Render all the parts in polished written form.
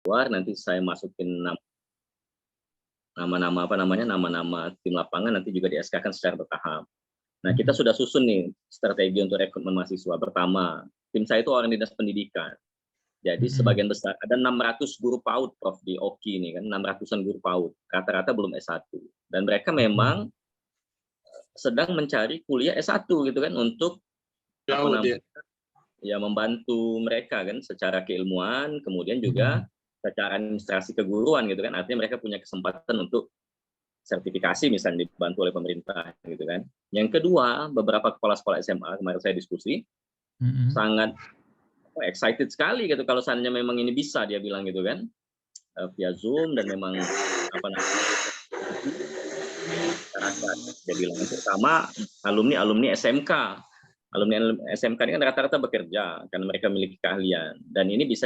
keluar, nanti saya masukin nama-nama nama-nama tim lapangan nanti juga di SK-kan secara bertahap. Nah, kita sudah susun nih strategi untuk rekrutmen mahasiswa. Pertama, tim saya itu orang dinas pendidikan. Jadi sebagian besar ada 600 guru PAUD Prof di OKI ini kan, 600-an guru PAUD. Rata-rata belum S1. Dan mereka memang sedang mencari kuliah S1 gitu kan untuk membantu mereka kan secara keilmuan, kemudian juga secara administrasi keguruan gitu kan. Artinya mereka punya kesempatan untuk sertifikasi misalnya dibantu oleh pemerintah gitu kan. Yang kedua, beberapa kepala sekolah SMA kemarin saya diskusi sangat excited sekali gitu kalau seandainya memang ini bisa, dia bilang gitu kan, via Zoom, dan memang dia bilang terutama alumni SMK. Alumni SMK ini kan rata-rata bekerja karena mereka memiliki keahlian, dan ini bisa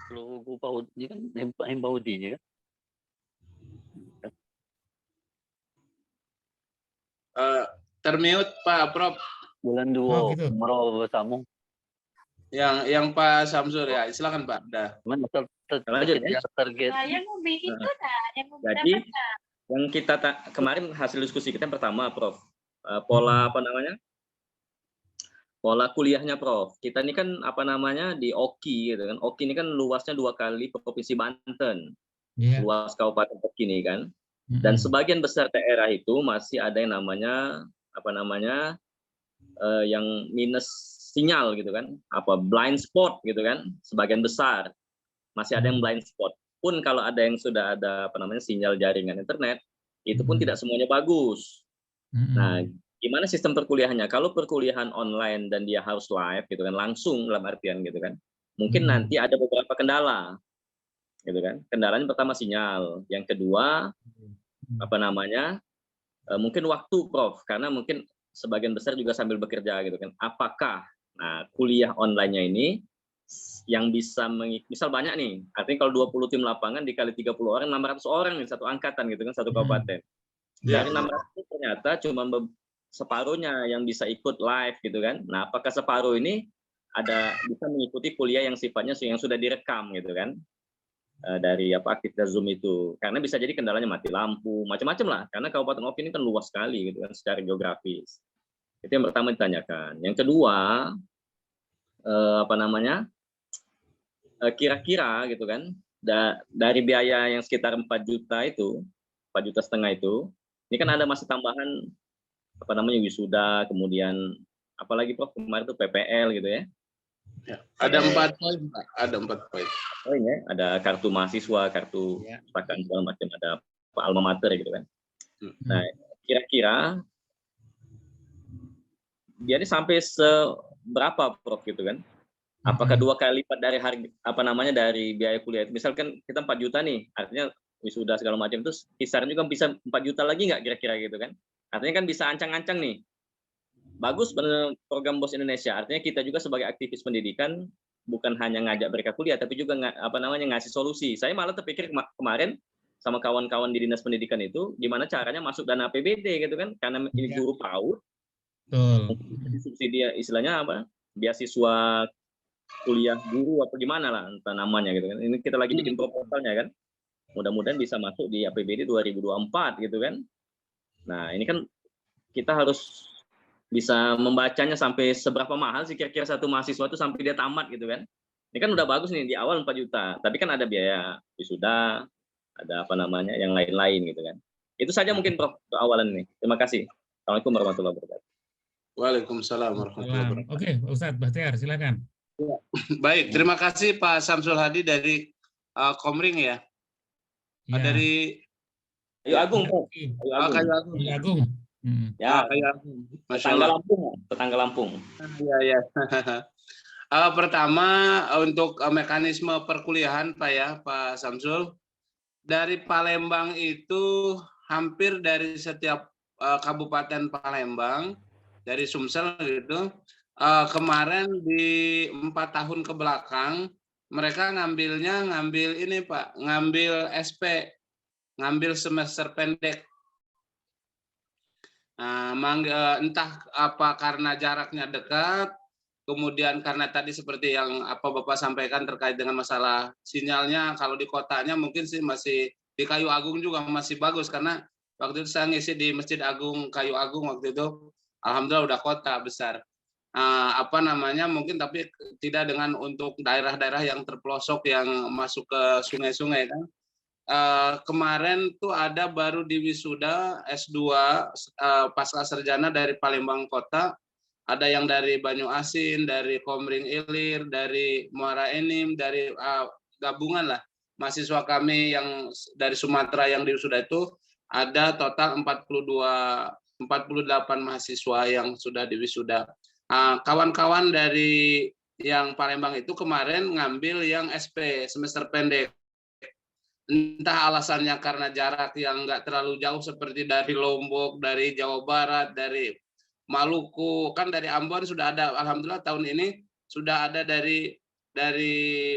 kalau guru PAUD ini kan hembaudinya kan. Termute Pak Prof. Bulan 2 umroh bersama. Yang Pak Samsul ya, silakan Pak. Dah. Lanjut ya. Target. Jadi yang kita kemarin hasil diskusi kita pertama Prof, pola pola kuliahnya Prof. Kita ini kan di OKI gitu kan. OKI ini kan luasnya 2 kali Provinsi Banten. Luas Kabupaten OKI ini kan. Dan sebagian besar daerah itu masih ada yang namanya yang minus sinyal gitu kan. Blind spot gitu kan. Sebagian besar masih ada yang blind spot. Pun kalau ada yang sudah ada sinyal jaringan internet, itu pun tidak semuanya bagus. Nah, gimana sistem perkuliahannya? Kalau perkuliahan online dan dia harus live gitu kan, langsung dalam artian gitu kan, mungkin nanti ada beberapa kendala gitu kan. Kendalanya pertama sinyal, yang kedua mungkin waktu Prof, karena mungkin sebagian besar juga sambil bekerja gitu kan. Apakah kuliah online-nya ini yang bisa misal banyak nih, artinya kalau 20 tim lapangan dikali 30 orang, 600 orang nih, satu angkatan gitu kan, satu kabupaten. Dari 600 ternyata cuma separuhnya yang bisa ikut live gitu kan. Nah, apakah separuh ini bisa mengikuti kuliah yang sifatnya yang sudah direkam gitu kan, dari aktivitas Zoom itu. Karena bisa jadi kendalanya mati lampu, macam-macam lah, karena Kabupaten OKI ini kan luas sekali gitu kan secara geografis. Itu yang pertama ditanyakan. Yang kedua, kira-kira gitu kan, dari biaya yang sekitar 4 juta itu, 4,5 juta itu, ini kan ada masih tambahan wisuda, kemudian apalagi Prof kemarin itu PPL gitu ya. Ada 4 poin Pak, ada 4 poin. Poin ya, ada kartu mahasiswa, kartu pakan segala macam, ada alma mater gitu kan. Nah, kira-kira jadi sampai seberapa Prof gitu kan? Apakah 2 kali lipat dari harga dari biaya kuliah itu? Misalkan kita 4 juta nih, artinya wisuda segala macam itu kisaran juga bisa 4 juta lagi nggak kira-kira gitu kan? Artinya kan bisa ancang-ancang nih. Bagus benar program BOS Indonesia. Artinya kita juga sebagai aktivis pendidikan bukan hanya ngajak mereka kuliah, tapi juga ngasih solusi. Saya malah terpikir kemarin sama kawan-kawan di dinas pendidikan itu, gimana caranya masuk dana APBD gitu kan? Karena ini guru PAUD. Subsidi istilahnya beasiswa kuliah guru atau gimana lah entah namanya gitu kan. Ini kita lagi bikin proposalnya kan. Mudah-mudahan bisa masuk di APBD 2024 gitu kan. Nah, ini kan kita harus bisa membacanya sampai seberapa mahal sih kira-kira satu mahasiswa itu sampai dia tamat gitu kan. Ini kan udah bagus nih di awal 4 juta, tapi kan ada biaya wisuda, ada yang lain-lain gitu kan. Itu saja mungkin Prof awalan nih. Terima kasih. Assalamualaikum warahmatullahi wabarakatuh. Waalaikumsalam warahmatullahi wabarakatuh. Oke, Ustadz Bahtiar, silakan. Baik, terima kasih Pak Samsul Hadi dari Komring ya. Dari Kayu Agung, Prof. Kayu Agung. Ya, Kayu Agung. Tetangga Lampung. Iya. Pertama untuk mekanisme perkuliahan Pak Samsul. Dari Palembang itu hampir dari setiap kabupaten Palembang, dari Sumsel gitu, kemarin di 4 tahun ke belakang mereka ngambil ini Pak, ngambil SP, ngambil semester pendek. Nah, entah apa karena jaraknya dekat Kemudian karena tadi seperti yang apa Bapak sampaikan terkait dengan masalah sinyalnya, kalau di kotanya mungkin sih masih di Kayu Agung juga masih bagus, karena waktu itu saya ngisi di Masjid Agung Kayu Agung waktu itu, alhamdulillah udah kota besar. Apa namanya, mungkin tapi tidak dengan untuk daerah-daerah yang terpelosok yang masuk ke sungai-sungai kan. Kemarin tuh ada baru di wisuda S2 pasca sarjana dari Palembang Kota, ada yang dari Banyu Asin, dari Komering Ilir, dari Muara Enim, dari gabungan lah mahasiswa kami yang dari Sumatera yang di wisuda itu ada total 48 mahasiswa yang sudah di wisuda. Kawan-kawan dari yang Palembang itu kemarin ngambil yang SP semester pendek. Entah alasannya karena jarak yang nggak terlalu jauh seperti dari Lombok, dari Jawa Barat, dari Maluku, kan dari Ambon sudah ada, alhamdulillah tahun ini sudah ada dari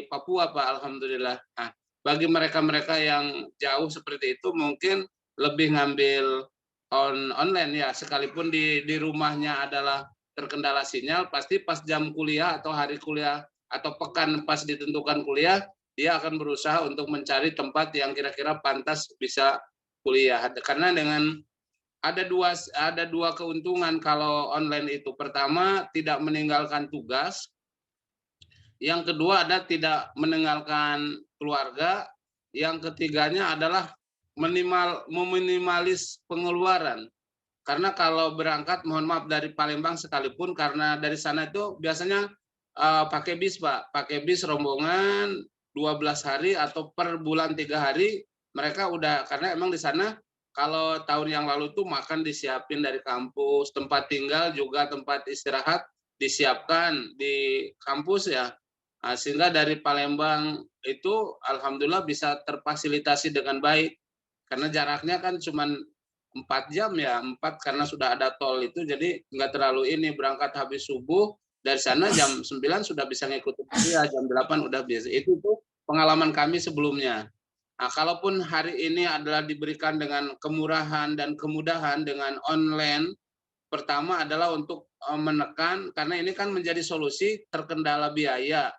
Papua Pak, alhamdulillah. Nah, bagi mereka-mereka yang jauh seperti itu mungkin lebih ngambil online ya, sekalipun di rumahnya adalah terkendala sinyal, pasti pas jam kuliah atau hari kuliah atau pekan pas ditentukan kuliah, dia akan berusaha untuk mencari tempat yang kira-kira pantas bisa kuliah. Karena dengan ada dua keuntungan kalau online itu. Pertama, tidak meninggalkan tugas. Yang kedua ada tidak meninggalkan keluarga. Yang ketiganya adalah meminimalis pengeluaran. Karena kalau berangkat, mohon maaf dari Palembang sekalipun, karena dari sana itu biasanya pakai bis Pak, pakai bis rombongan 12 hari atau per bulan 3 hari, mereka udah, karena emang di sana kalau tahun yang lalu tuh makan disiapin dari kampus, tempat tinggal juga tempat istirahat disiapkan di kampus ya. Sehingga dari Palembang itu alhamdulillah bisa terfasilitasi dengan baik. Karena jaraknya kan cuma 4 jam ya, 4 karena sudah ada tol itu, jadi nggak terlalu ini, berangkat habis subuh, dari sana jam 9 sudah bisa ngikutin kuliah, jam 8 udah biasa. Itu tuh pengalaman kami sebelumnya. Nah, kalaupun hari ini adalah diberikan dengan kemurahan dan kemudahan dengan online, pertama adalah untuk menekan, karena ini kan menjadi solusi terkendala biaya.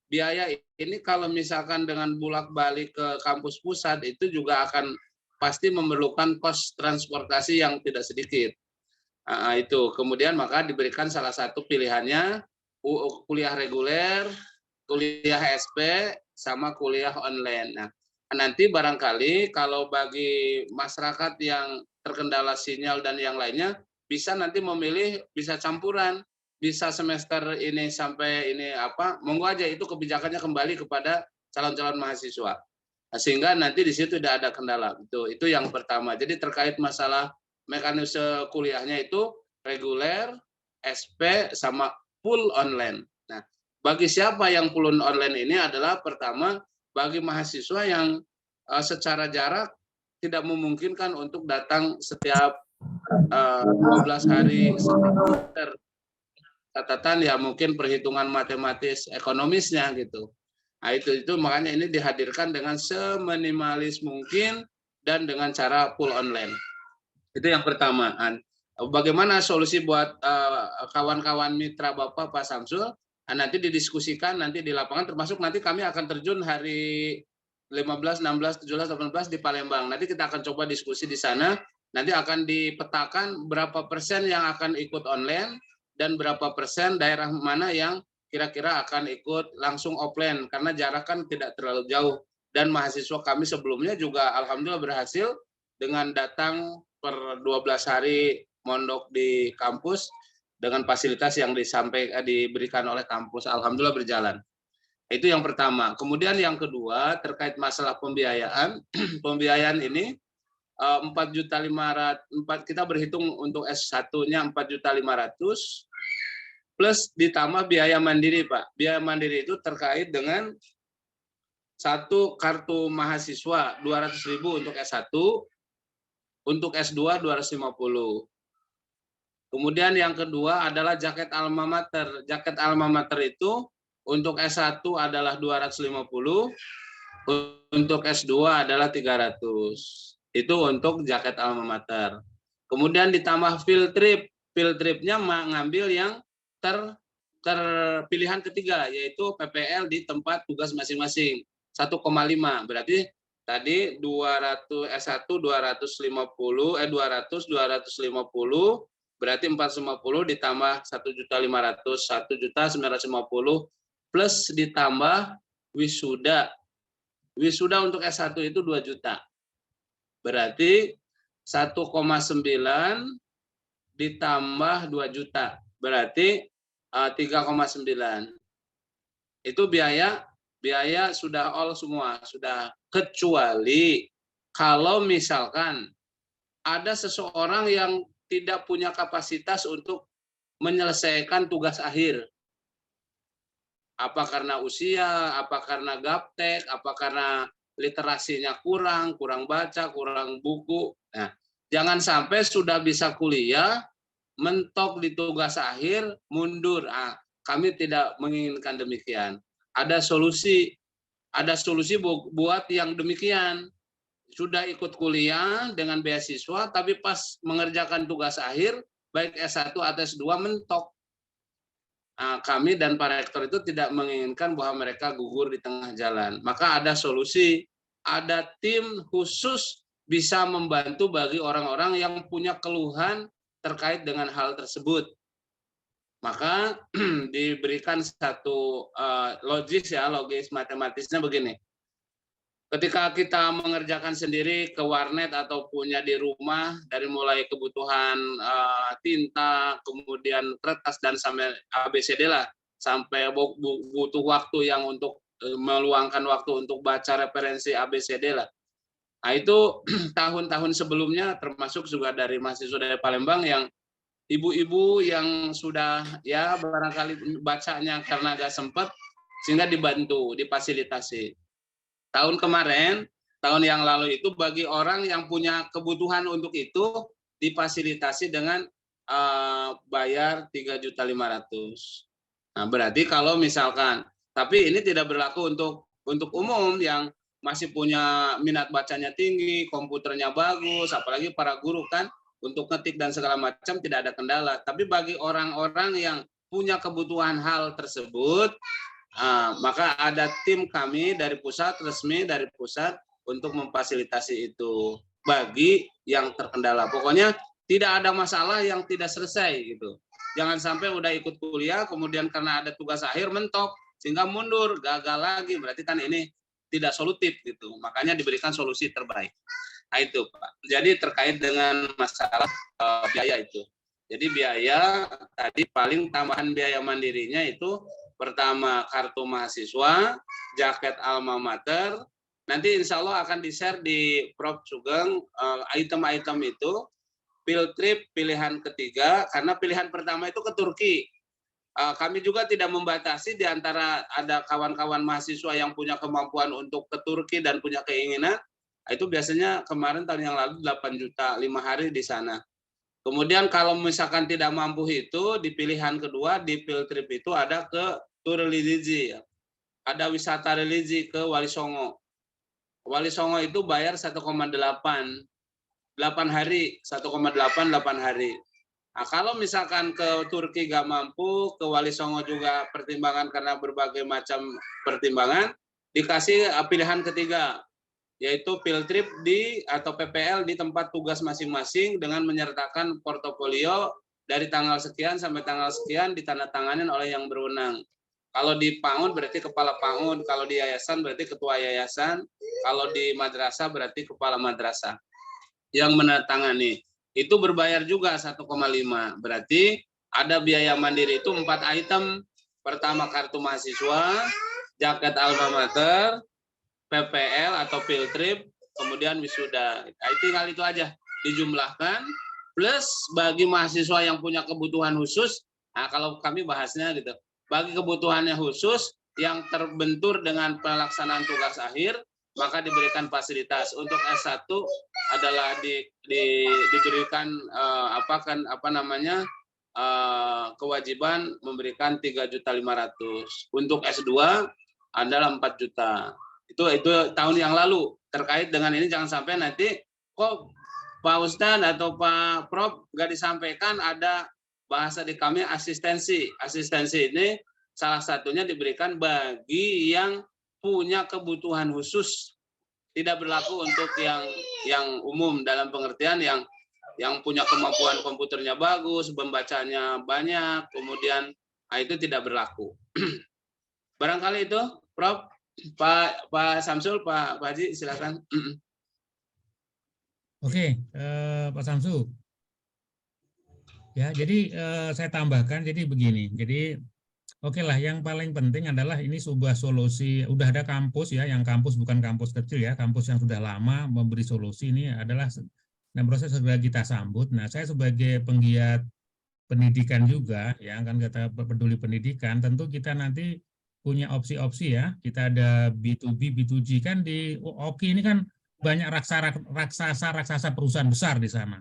Biaya ini kalau misalkan dengan bolak-balik ke kampus pusat, itu juga akan pasti memerlukan kos transportasi yang tidak sedikit. Itu kemudian maka diberikan salah satu pilihannya kuliah reguler, kuliah SP, sama kuliah online. Nah, nanti barangkali kalau bagi masyarakat yang terkendala sinyal dan yang lainnya, bisa nanti memilih, bisa campuran, bisa semester ini sampai ini apa, monggo aja, itu kebijakannya kembali kepada calon-calon mahasiswa. Sehingga nanti di situ tidak ada kendala. Itu yang pertama. Jadi terkait masalah mekanisme kuliahnya itu reguler, SP, sama full online. Nah, bagi siapa yang full online ini adalah pertama, bagi mahasiswa yang secara jarak tidak memungkinkan untuk datang setiap 12 hari semester. Catatan ya mungkin perhitungan matematis ekonomisnya gitu. Nah, itu makanya ini dihadirkan dengan seminimalis mungkin dan dengan cara full online. Itu yang pertama. Bagaimana solusi buat kawan-kawan mitra Bapak Pak Samsul? Nanti didiskusikan nanti di lapangan, termasuk nanti kami akan terjun hari 15, 16, 17, 18 di Palembang. Nanti kita akan coba diskusi di sana. Nanti akan dipetakan berapa persen yang akan ikut online dan berapa persen daerah mana yang kira-kira akan ikut langsung offline, karena jarak kan tidak terlalu jauh. Dan mahasiswa kami sebelumnya juga alhamdulillah berhasil dengan datang per 12 hari mondok di kampus dengan fasilitas yang diberikan oleh kampus, alhamdulillah berjalan. Itu yang pertama. Kemudian yang kedua terkait masalah pembiayaan. Pembiayaan ini 4.500.000, kita berhitung untuk S1-nya 4.500.000 plus ditambah biaya mandiri, Pak. Biaya mandiri itu terkait dengan satu kartu mahasiswa 200.000 untuk S1, untuk S2 250. Kemudian yang kedua adalah jaket alma mater. Jaket alma mater itu untuk S1 adalah 250, untuk S2 adalah 300. Itu untuk jaket alma mater. Kemudian ditambah field trip. Field tripnya mengambil yang terpilihan ketiga, yaitu PPL di tempat tugas masing-masing 1,5. Berarti tadi 200 S1 250 250 berarti 450 ditambah 1.500 1.950 plus ditambah wisuda. Wisuda untuk S1 itu 2 juta. Berarti 1,9 ditambah 2 juta. Berarti 3,9. Itu biaya sudah all semua, sudah, kecuali kalau misalkan ada seseorang yang tidak punya kapasitas untuk menyelesaikan tugas akhir. Apa karena usia, apa karena gaptek, apa karena literasinya kurang baca, kurang buku. Nah, jangan sampai sudah bisa kuliah, mentok di tugas akhir, mundur. Kami tidak menginginkan demikian. Ada solusi buat yang demikian. Sudah ikut kuliah dengan beasiswa, tapi pas mengerjakan tugas akhir, baik S1 atau S2 mentok. Kami dan para rektor itu tidak menginginkan bahwa mereka gugur di tengah jalan. Maka ada solusi, ada tim khusus bisa membantu bagi orang-orang yang punya keluhan terkait dengan hal tersebut. Maka diberikan satu logis matematisnya begini. Ketika kita mengerjakan sendiri ke warnet atau punya di rumah, dari mulai kebutuhan tinta, kemudian kertas, dan sampai ABCD lah, sampai butuh waktu yang untuk meluangkan waktu untuk baca referensi ABCD lah. Nah itu tahun-tahun sebelumnya, termasuk juga dari mahasiswa dari Palembang yang ibu-ibu yang sudah ya barangkali bacanya karena gak sempat, sehingga dibantu, difasilitasi. Tahun kemarin, tahun yang lalu itu bagi orang yang punya kebutuhan untuk itu difasilitasi dengan bayar 3.500.000. Nah, berarti kalau misalkan, tapi ini tidak berlaku untuk umum yang masih punya minat bacanya tinggi, komputernya bagus, apalagi para guru kan untuk ngetik dan segala macam tidak ada kendala. Tapi bagi orang-orang yang punya kebutuhan hal tersebut, maka ada tim kami dari pusat, resmi dari pusat untuk memfasilitasi itu bagi yang terkendala. Pokoknya tidak ada masalah yang tidak selesai gitu. Jangan sampai udah ikut kuliah kemudian karena ada tugas akhir mentok sehingga mundur, gagal lagi, berarti kan ini tidak solutif gitu. Makanya diberikan solusi terbaik. Nah itu Pak. Jadi terkait dengan masalah biaya itu. Jadi biaya tadi paling tambahan biaya mandirinya itu pertama kartu mahasiswa, jaket alma mater. Nanti insya Allah akan di-share di Prof. Sugeng item-item itu. Field trip pilihan ketiga, karena pilihan pertama itu ke Turki. Kami juga tidak membatasi di antara ada kawan-kawan mahasiswa yang punya kemampuan untuk ke Turki dan punya keinginan. Itu biasanya kemarin tahun yang lalu 8 juta 5 hari di sana. Kemudian kalau misalkan tidak mampu itu, di pilihan kedua di field trip itu ada ke tur religi, ada wisata religi ke Wali Songo. Wali Songo itu bayar 1,8 hari, 8 hari. Nah, kalau misalkan ke Turki gak mampu, ke Wali Songo juga pertimbangan karena berbagai macam pertimbangan, dikasih pilihan ketiga, yaitu field trip atau PPL di tempat tugas masing-masing dengan menyertakan portofolio dari tanggal sekian sampai tanggal sekian ditandatanganin oleh yang berwenang. Kalau di PAUD berarti kepala PAUD, kalau di yayasan berarti ketua yayasan, kalau di madrasah berarti kepala madrasah yang menandatangani. Itu berbayar juga 1,5. Berarti ada biaya mandiri itu 4 item. Pertama kartu mahasiswa, jaket alma mater, PPL atau field trip, kemudian wisuda. Tinggal itu aja dijumlahkan, plus bagi mahasiswa yang punya kebutuhan khusus, nah kalau kami bahasnya gitu, bagi kebutuhannya khusus yang terbentur dengan pelaksanaan tugas akhir, maka diberikan fasilitas. Untuk S1 adalah diberikan kewajiban memberikan 3.500.000. Untuk S2 adalah 4 juta. Itu tahun yang lalu. Terkait dengan ini jangan sampai nanti kok Pak Ustadz atau Pak Prof nggak disampaikan ada bahasa di kami asistensi. Asistensi ini salah satunya diberikan bagi yang punya kebutuhan khusus, tidak berlaku untuk yang umum, dalam pengertian yang punya kemampuan komputernya bagus, membacanya banyak, kemudian itu tidak berlaku. Barangkali itu, Prof. Pak Samsul, Pak Haji, silakan. Oke, Pak Samsu. Ya, jadi saya tambahkan, jadi begini. Jadi, oke lah, yang paling penting adalah ini sebuah solusi. Udah ada kampus ya, yang kampus bukan kampus kecil ya, kampus yang sudah lama memberi solusi ini adalah dan proses segera kita sambut. Nah, saya sebagai penggiat pendidikan juga, ya kan kata peduli pendidikan, tentu kita nanti punya opsi-opsi ya. Kita ada B2B, B2G kan di OKI ini kan banyak raksasa perusahaan besar di sana,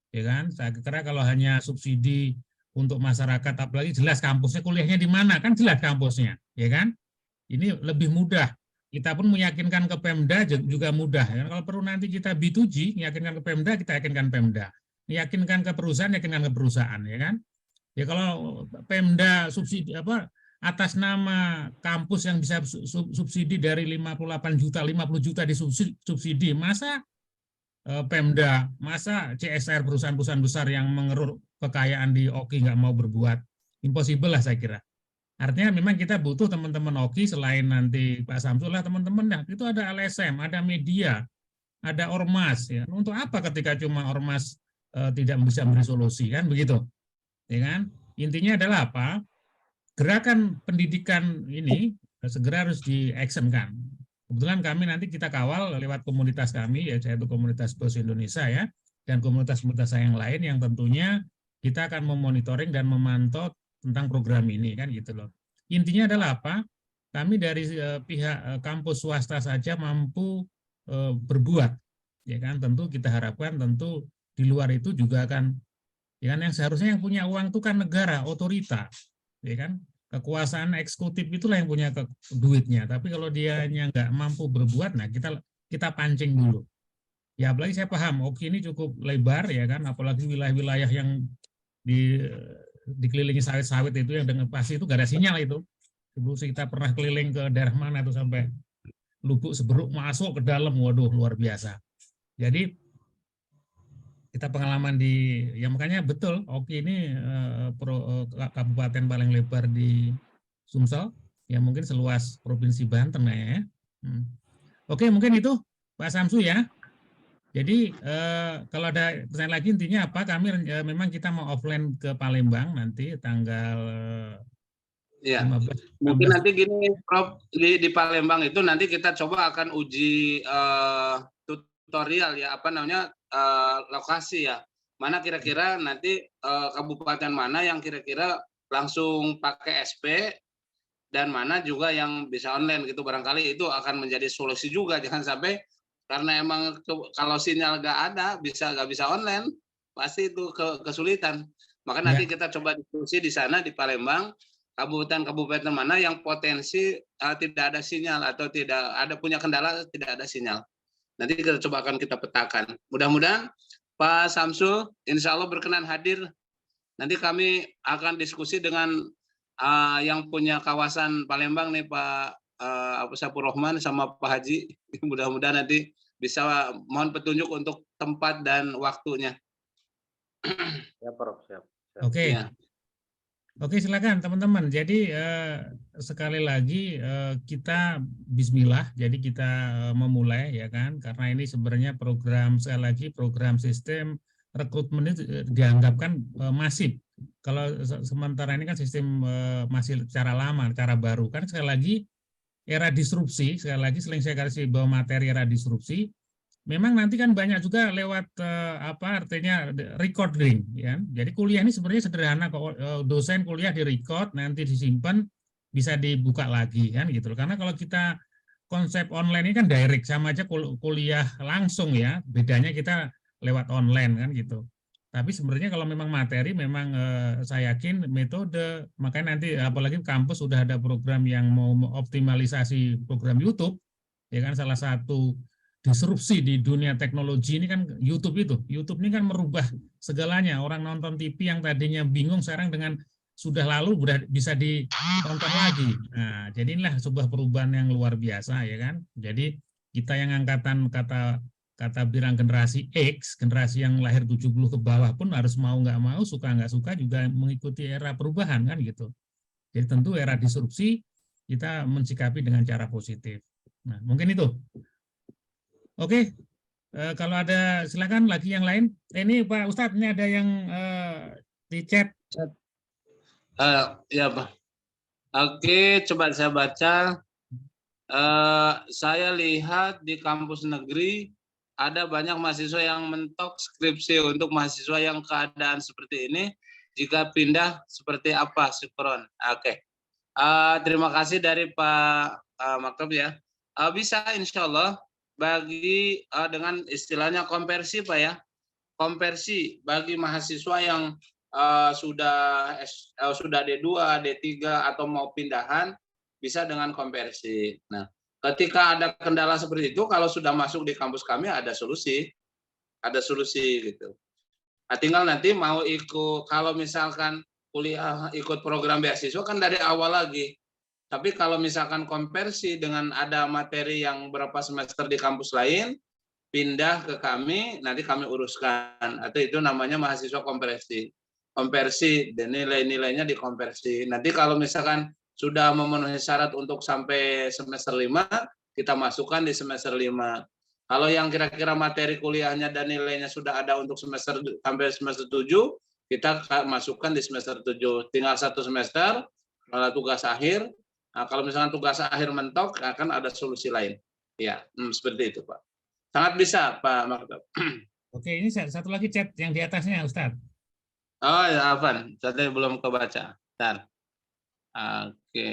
ya kan? Saya kira kalau hanya subsidi untuk masyarakat, apalagi jelas kampusnya, kuliahnya di mana, kan jelas kampusnya, ya kan? Ini lebih mudah. Kita pun meyakinkan ke Pemda juga mudah. Ya. Kalau perlu nanti kita B2G, meyakinkan ke Pemda, kita yakinkan Pemda. Meyakinkan ke perusahaan, yakinkan ke perusahaan, ya kan? Ya kalau Pemda subsidi atas nama kampus yang bisa subsidi dari 58 juta, 50 juta disubsidi, masa Pemda, masa CSR perusahaan-perusahaan besar yang mengeruk kekayaan di OKI nggak mau berbuat? Impossible lah saya kira. Artinya memang kita butuh teman-teman OKI selain nanti Pak Samsul lah teman-teman, nah, itu ada LSM, ada media, ada ormas. Ya. Untuk apa ketika cuma ormas tidak bisa memberi solusi, kan begitu? Ya kan? Intinya adalah apa? Gerakan pendidikan ini segera harus di-actionkan. Kebetulan kami nanti kita kawal lewat komunitas kami, yaitu komunitas BOS Indonesia ya, dan komunitas-komunitas yang lain yang tentunya kita akan memonitoring dan memantau tentang program ini kan gitu loh. Intinya adalah apa? Kami dari pihak kampus swasta saja mampu berbuat, ya kan? Tentu kita harapkan tentu di luar itu juga akan, ya kan, yang seharusnya yang punya uang itu kan negara, otorita, ya kan? Kekuasaan eksekutif itulah yang punya duitnya. Tapi kalau dianya nggak mampu berbuat, nah kita pancing dulu. Ya apalagi saya paham, OKI ini cukup lebar ya kan, apalagi wilayah-wilayah yang dikelilingi sawit-sawit itu yang dengan pasti itu nggak ada sinyal itu. Dulu kita pernah keliling ke daerah mana itu sampai Lubuk Seberuk masuk ke dalam, waduh luar biasa. Jadi kita pengalaman ya makanya betul OKI ini kabupaten paling lebar di Sumsel, ya mungkin seluas provinsi Banten ya. Oke, mungkin itu Pak Samsu ya. Jadi kalau ada pertanyaan lagi intinya apa? Kami memang kita mau offline ke Palembang nanti tanggal ya. 15. Mungkin nanti gini, Prof, di Palembang itu nanti kita coba akan uji tutorial ya, lokasi ya. Mana kira-kira nanti kabupaten mana yang kira-kira langsung pakai SP dan mana juga yang bisa online gitu. Barangkali itu akan menjadi solusi juga, jangan sampai karena emang kalau sinyal nggak bisa online, pasti itu kesulitan. Maka nanti kita coba diskusi di sana di Palembang, kabupaten mana yang potensi tidak ada sinyal atau tidak ada punya kendala tidak ada sinyal. Nanti kita coba akan kita petakan. Mudah-mudahan Pak Samsul insya Allah berkenan hadir. Nanti kami akan diskusi dengan yang punya kawasan Palembang nih Pak Sapur Rohman sama Pak Haji. Mudah-mudahan nanti bisa mohon petunjuk untuk tempat dan waktunya. Ya, Prof. Siap. Oke. Ya. Oke, silakan teman-teman. Jadi sekali lagi kita Bismillah. Jadi kita memulai ya kan, karena ini sebenarnya program sekali lagi program sistem rekrutmen itu dianggapkan masif. Kalau sementara ini kan sistem masih cara lama, cara baru kan sekali lagi era disrupsi. Sekali lagi sering saya kasih bahwa materi era disrupsi. Memang nanti kan banyak juga lewat artinya recording ya. Jadi kuliah ini sebenarnya sederhana kok, dosen kuliah direcord nanti disimpan bisa dibuka lagi kan gitu. Karena kalau kita konsep online ini kan direct sama aja kuliah langsung ya. Bedanya kita lewat online kan gitu. Tapi sebenarnya kalau memang materi memang saya yakin metode, makanya nanti apalagi kampus sudah ada program yang mau optimalisasi program YouTube ya kan, salah satu disrupsi di dunia teknologi ini kan YouTube itu. YouTube ini kan merubah segalanya. Orang nonton TV yang tadinya bingung sekarang dengan sudah lalu udah bisa ditonton lagi. Nah, jadi inilah sebuah perubahan yang luar biasa ya kan. Jadi kita yang angkatan kata bilang generasi X, generasi yang lahir 70 ke bawah pun harus mau nggak mau, suka nggak suka juga mengikuti era perubahan kan gitu. Jadi tentu era disrupsi kita mensikapi dengan cara positif. Nah, mungkin itu. Oke, kalau ada silakan lagi yang lain. Ini Pak Ustadz, ini ada yang di chat. Ya Pak. Oke, coba saya baca. Saya lihat di kampus negeri ada banyak mahasiswa yang mentok skripsi. Untuk mahasiswa yang keadaan seperti ini, jika pindah seperti apa, Syukron? Oke. Terima kasih dari Pak Maktab ya. Bisa insya Allah bagi dengan istilahnya konversi Pak ya. Konversi bagi mahasiswa yang sudah D2, D3 atau mau pindahan bisa dengan konversi. Nah, ketika ada kendala seperti itu, kalau sudah masuk di kampus kami ada solusi gitu. Nah, tinggal nanti mau ikut, kalau misalkan kuliah ikut program beasiswa kan dari awal lagi. Tapi kalau misalkan konversi dengan ada materi yang berapa semester di kampus lain, pindah ke kami, nanti kami uruskan. Atau itu namanya mahasiswa konversi. Konversi dan nilai-nilainya dikonversi. Nanti kalau misalkan sudah memenuhi syarat untuk sampai semester 5, kita masukkan di semester 5. Kalau yang kira-kira materi kuliahnya dan nilainya sudah ada untuk semester sampai semester 7, kita masukkan di semester 7. Tinggal 1 semester, kalau tugas akhir. Nah, kalau misalkan tugas akhir mentok, akan ada solusi lain. Ya, seperti itu Pak. Sangat bisa Pak Maktab. Oke, ini satu lagi chat yang di atasnya Ustadz. Oh ya, Afan. Tadi belum kebaca. Bentar. Oke.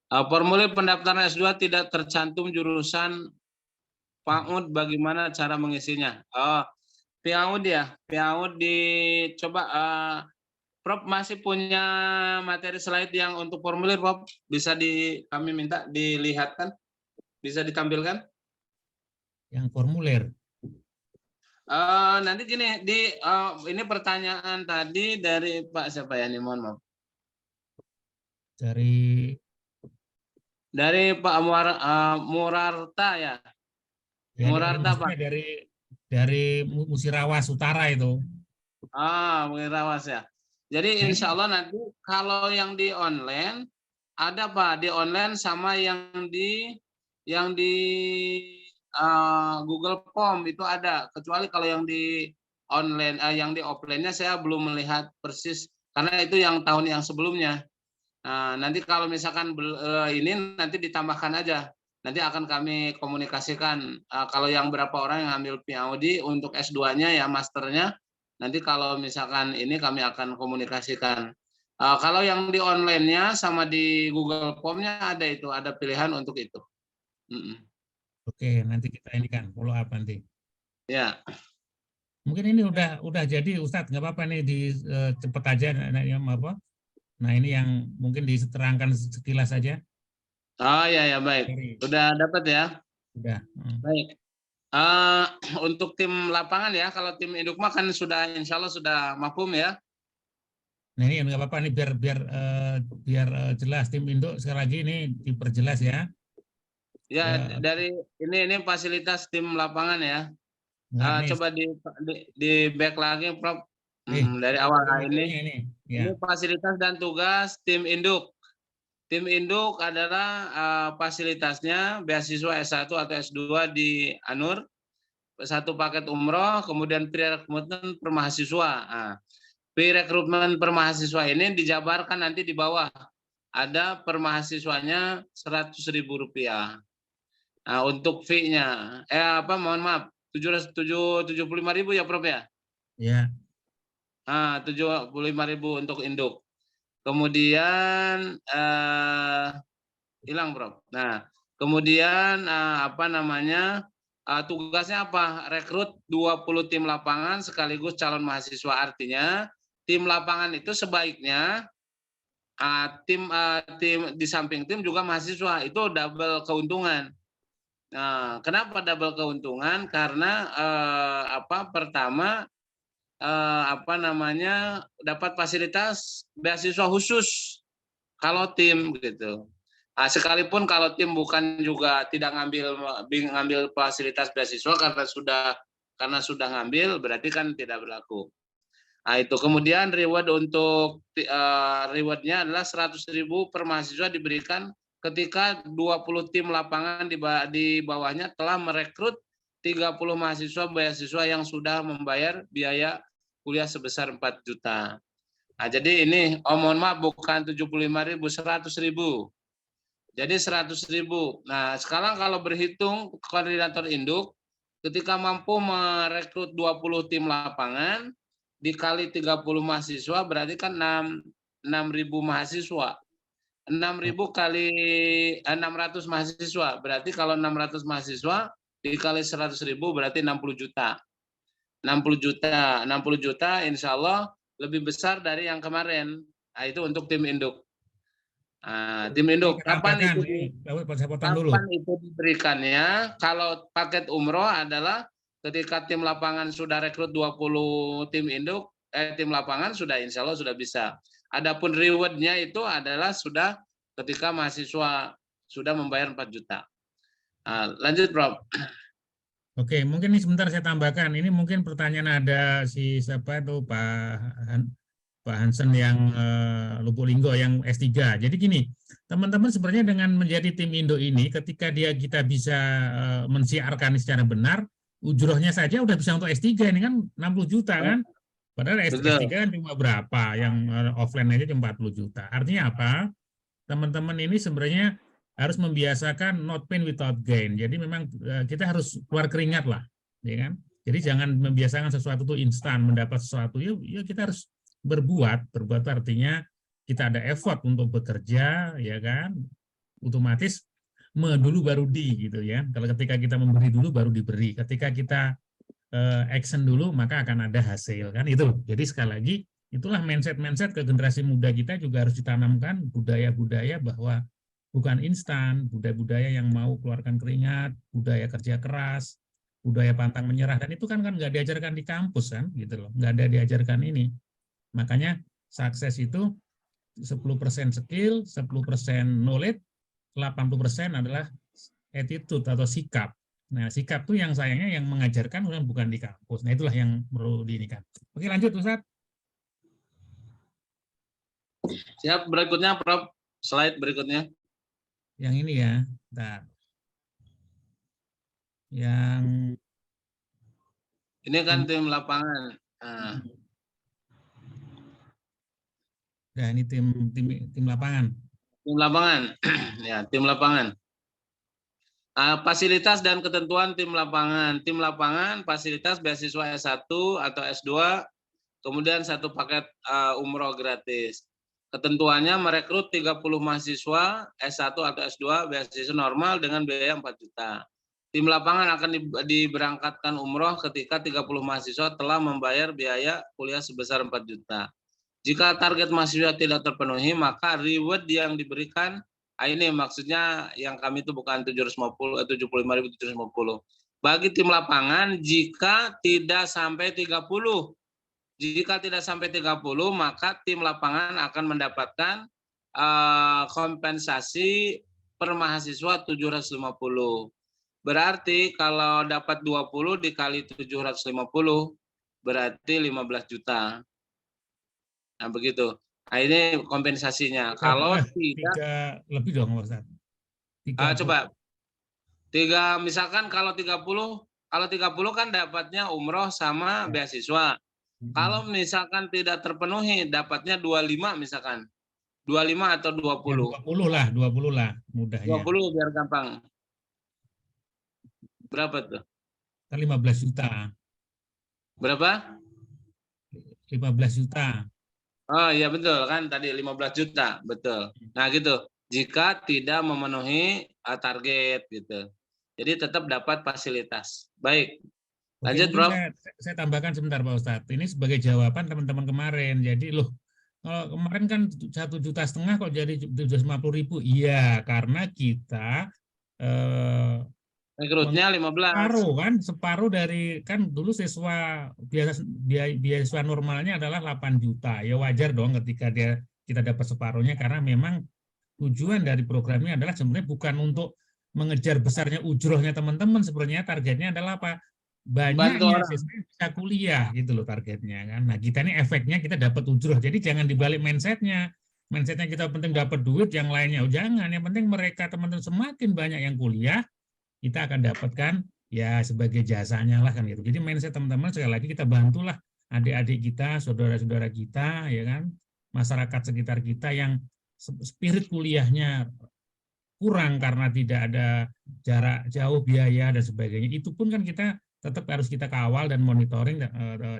Formulir pendaftaran S2 tidak tercantum jurusan PAUD, bagaimana cara mengisinya? Oh, PAUD ya. PAUD dicoba. Prof masih punya materi slide yang untuk formulir, Prof. Bisa kami minta dilihatkan? Bisa ditampilkan? Yang formulir. Nanti gini, ini pertanyaan tadi dari Pak siapa ya nih, mohon maaf. Dari Pak Murarta ya. Murarta Pak. Dari Musirawas Utara itu. Musirawas ya. Jadi insya Allah nanti kalau yang di online ada Pak, di online sama yang di Google Form itu ada. Kecuali kalau yang di online, yang di offline-nya saya belum melihat persis karena itu yang tahun yang sebelumnya. Nah, nanti kalau misalkan ini nanti ditambahkan aja. Nanti akan kami komunikasikan kalau yang berapa orang yang ambil PAUD untuk S2-nya ya, masternya. Nanti kalau misalkan ini kami akan komunikasikan. Kalau yang di online-nya sama di Google Form-nya ada pilihan untuk itu. Oke, nanti kita ini kan follow up nanti. Ya. Mungkin ini udah jadi Ustadz, nggak apa-apa nih cepet aja apa. Nah, ini yang mungkin diterangkan sekilas saja. Oh ya baik. Udah dapat ya? Sudah. Baik. Untuk tim lapangan ya, kalau tim induk mah kan sudah insya Allah sudah mafhum ya. Nah ini nggak apa-apa nih biar jelas tim induk sekali lagi ini diperjelas ya. Ya dari ini fasilitas tim lapangan ya. Coba di back lagi Prof. Dari awal ini fasilitas dan tugas tim induk. Tim induk adalah fasilitasnya beasiswa S1 atau S2 di ANUR, 1 paket umroh, kemudian pre-rekrutmen per mahasiswa. Pre-rekrutmen per mahasiswa ini dijabarkan nanti di bawah. Ada per mahasiswanya Rp100.000. Nah, untuk fee-nya, mohon maaf, 75.000 ya Prof ya? Iya. 75.000 untuk induk. Kemudian hilang Prof. Nah, kemudian tugasnya apa? Rekrut 20 tim lapangan sekaligus calon mahasiswa. Artinya tim lapangan itu sebaiknya tim di samping tim juga mahasiswa, itu double keuntungan. Nah, kenapa double keuntungan? Karena pertama dapat fasilitas beasiswa khusus kalau tim gitu. Nah, sekalipun kalau tim bukan juga tidak ngambil fasilitas beasiswa karena sudah ngambil, berarti kan tidak berlaku. Nah, itu kemudian rewardnya adalah 100.000 per mahasiswa diberikan ketika 20 tim lapangan di bawahnya telah merekrut 30 mahasiswa beasiswa yang sudah membayar biaya kuliah sebesar 4 juta. Nah, jadi ini, mohon maaf, bukan 75.000, 100.000. Jadi 100.000. Nah, sekarang kalau berhitung koordinator induk, ketika mampu merekrut 20 tim lapangan, dikali 30 mahasiswa, berarti kan 6.000 mahasiswa. 6.000 kali 600 mahasiswa, berarti kalau 600 mahasiswa, dikali 100.000, berarti 60 juta. 60 juta, insya Allah lebih besar dari yang kemarin. Nah, itu untuk tim induk. Nah, tim induk, kapan itu diberikannya? Kalau paket umroh adalah ketika tim lapangan sudah rekrut 20 tim induk, tim lapangan sudah insya Allah sudah bisa. Adapun rewardnya itu adalah sudah ketika mahasiswa sudah membayar 4 juta. Nah, lanjut, Prof. Oke, mungkin ini sebentar saya tambahkan. Ini mungkin pertanyaan ada si siapa itu Pak Hansen yang Lubuk Linggo yang S3. Jadi gini, teman-teman sebenarnya dengan menjadi tim Indo ini, ketika kita bisa mensiarkan secara benar, ujrohnya saja udah bisa untuk S3, ini kan 60 juta kan? Padahal S3 kan cuma berapa, yang offline aja cuma 40 juta. Artinya apa? Teman-teman ini sebenarnya harus membiasakan not pain without gain. Jadi memang kita harus keluar keringat lah, ya kan? Jadi jangan membiasakan sesuatu itu instan, mendapat sesuatu, ya kita harus berbuat artinya kita ada effort untuk bekerja, ya kan? Otomatis dulu baru di gitu ya. Kalau ketika kita memberi dulu baru diberi. Ketika kita action dulu maka akan ada hasil kan itu. Jadi sekali lagi itulah mindset ke generasi muda kita juga harus ditanamkan budaya-budaya bahwa bukan instan, budaya-budaya yang mau keluarkan keringat, budaya kerja keras, budaya pantang menyerah, dan itu kan nggak diajarkan di kampus kan, gitu loh, nggak ada diajarkan ini. Makanya sukses itu 10% skill, 10% knowledge, 80% adalah attitude atau sikap. Nah, sikap tuh yang sayangnya yang mengajarkan bukan di kampus. Nah, itulah yang perlu diinikan. Oke, lanjut Ustaz. Siap, berikutnya Prof. Slide berikutnya. Yang ini ya, bentar. Yang ini kan tim lapangan. Nah. Ya, ini tim lapangan. Tim lapangan, ya tim lapangan. Fasilitas dan ketentuan tim lapangan. Tim lapangan fasilitas beasiswa S1 atau S2, kemudian satu paket umroh gratis. Ketentuannya merekrut 30 mahasiswa S1 atau S2 beasiswa normal dengan biaya 4 juta. Tim lapangan akan diberangkatkan umroh ketika 30 mahasiswa telah membayar biaya kuliah sebesar 4 juta. Jika target mahasiswa tidak terpenuhi, maka reward yang diberikan, ini maksudnya yang kami itu bukan 75.750. Bagi tim lapangan, jika tidak sampai 30, maka tim lapangan akan mendapatkan kompensasi per mahasiswa 750. Berarti kalau dapat 20 dikali 750, berarti 15 juta. Nah, begitu. Nah, ini kompensasinya. Kalau tidak lebih dong, Ustaz. Coba. Misalkan kalau 30 kan dapatnya umroh sama beasiswa. Kalau misalkan tidak terpenuhi, dapatnya 25 misalkan. 25 atau 20. Ya, 20 lah mudahnya. 20 biar gampang. Berapa tuh? 15 juta. Berapa? 15 juta. Oh iya betul kan, tadi 15 juta, betul. Nah gitu, jika tidak memenuhi target gitu. Jadi tetap dapat fasilitas. Baik. Lanjut, Prof. Saya tambahkan sebentar Pak Ustadz. Ini sebagai jawaban teman-teman kemarin. Jadi loh, kalau kemarin kan 1,5 juta kok jadi 750.000. Iya, karena kita Rekrutnya 15. Separuh kan, separuh dari kan dulu siswa biaya normalnya adalah 8 juta. Ya wajar dong ketika kita dapat separuhnya karena memang tujuan dari program ini adalah sebenarnya bukan untuk mengejar besarnya ujrohnya teman-teman, sebenarnya targetnya adalah apa? Bantu Banyaknya orang. siswa yang bisa kuliah gitu loh targetnya kan. Nah kita ini efeknya kita dapat ujroh. Jadi jangan dibalik mindsetnya. Mindsetnya kita penting dapat duit, yang lainnya oh jangan. Yang penting mereka teman-teman semakin banyak yang kuliah, kita akan dapatkan ya sebagai jasanya lah kan gitu. Jadi mindset teman-teman sekali lagi kita bantulah adik-adik kita, saudara-saudara kita ya kan, masyarakat sekitar kita yang spirit kuliahnya kurang karena tidak ada jarak jauh, biaya dan sebagainya. Itu pun kan kita tetap harus kita kawal dan monitoring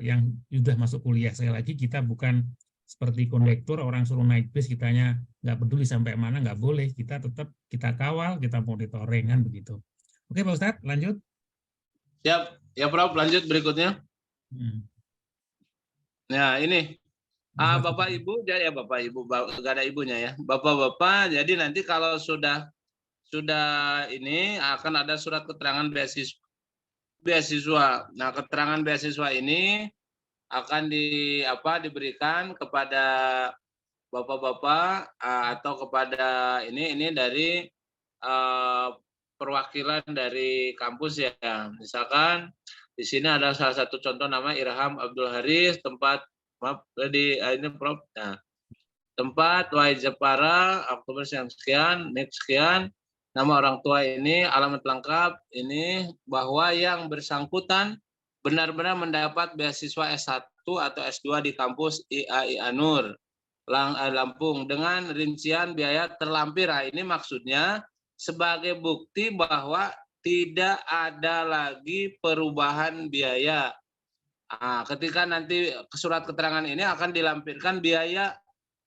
yang sudah masuk kuliah. Sekali lagi kita bukan seperti kondektur orang suruh naik bis kitanya nggak peduli sampai mana, nggak boleh. Kita tetap kita kawal, kita monitoring kan begitu. Oke Pak Ustadz, lanjut. Siap. Ya Prof, lanjut berikutnya. Nah ini Bapak Ibu, ya Bapak Ibu, nggak ada ibunya ya. Bapak-bapak, jadi nanti kalau sudah ini akan ada surat keterangan beasiswa. Nah, keterangan beasiswa ini akan diberikan kepada bapak-bapak atau kepada ini dari perwakilan dari kampus ya. Misalkan di sini ada salah satu contoh nama Irham Abdul Haris, tempat ini Prof. Nah, tempat Wahid Jepara, Oktober sekian, next sekian, nama orang tua ini, alamat lengkap ini, bahwa yang bersangkutan benar-benar mendapat beasiswa S1 atau S2 di kampus IAIA Nur Lampung dengan rincian biaya terlampir. Nah, ini maksudnya sebagai bukti bahwa tidak ada lagi perubahan biaya. Nah, ketika nanti surat keterangan ini akan dilampirkan biaya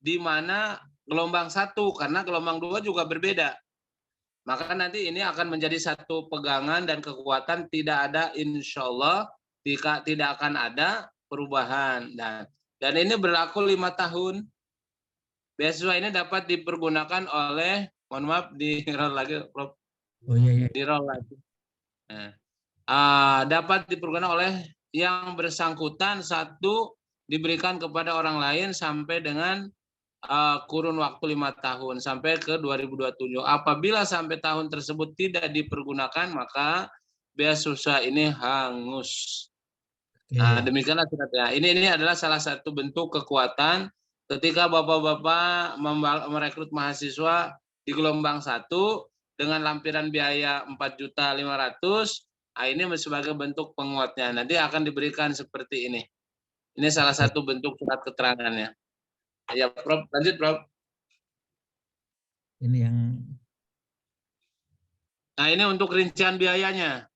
di mana gelombang 1, karena gelombang 2 juga berbeda. Maka nanti ini akan menjadi satu pegangan dan kekuatan, tidak ada insya Allah tidak akan ada perubahan. Dan ini berlaku 5 tahun. Beasiswa ini dapat dipergunakan oleh, mohon maaf di roll lagi, Prof. Oh iya. Di roll lagi. Nah, dapat dipergunakan oleh yang bersangkutan, satu diberikan kepada orang lain sampai dengan kurun waktu 5 tahun sampai ke 2027. Apabila sampai tahun tersebut tidak dipergunakan, maka beasiswa ini hangus. Nah, demikianlah suratnya. Ini adalah salah satu bentuk kekuatan ketika bapak-bapak merekrut mahasiswa di gelombang 1 dengan lampiran biaya 4.500.000. Nah, ini sebagai bentuk penguatnya. Nanti akan diberikan seperti ini. Ini salah satu bentuk surat keterangannya. Ya, Prof. Lanjut, Prof. Ini yang. Nah, ini untuk rincian biayanya.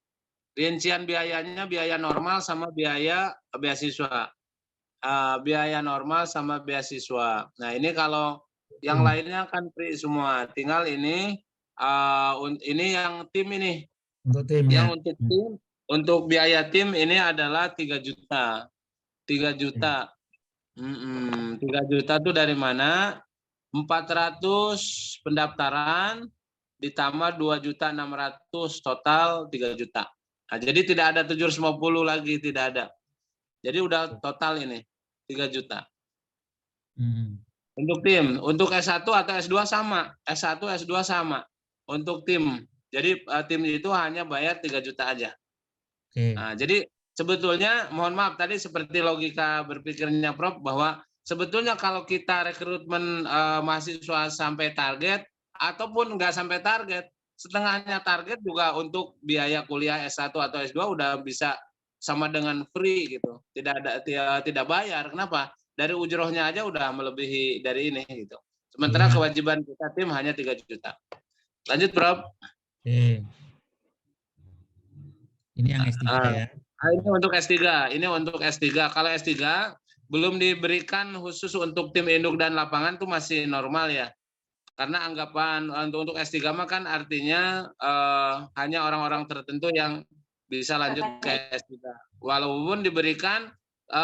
Rincian biayanya biaya normal sama biaya beasiswa. Biaya normal sama beasiswa. Nah, ini kalau yang lainnya kan free semua. Tinggal ini yang tim ini. Untuk tim yang ya. untuk tim, untuk biaya tim ini adalah 3 juta. 3 juta. 3 juta itu dari mana? 400 pendaftaran ditambah 2.600.000 total 3 juta. Nah, jadi tidak ada 750 lagi, tidak ada. Jadi udah total ini 3 juta. Untuk tim, untuk S1 atau S2 sama. S1, S2 sama. Untuk tim. Jadi tim itu hanya bayar 3 juta aja. Nah, jadi sebetulnya mohon maaf tadi seperti logika berpikirnya Prof bahwa sebetulnya kalau kita rekrutmen mahasiswa sampai target ataupun nggak sampai target, setengahnya target juga untuk biaya kuliah S1 atau S2 udah bisa sama dengan free gitu. Tidak bayar. Kenapa? Dari ujrohnya aja udah melebihi dari ini gitu. Sementara kewajiban kita tim hanya 3 juta. Lanjut, Prof. Ini yang S3 ya. Ini untuk S3. Ini untuk S3. Kalau S3 belum diberikan khusus untuk tim induk dan lapangan itu masih normal ya. Karena anggapan untuk S3 mah kan artinya hanya orang-orang tertentu yang bisa lanjut ke S3. Walaupun diberikan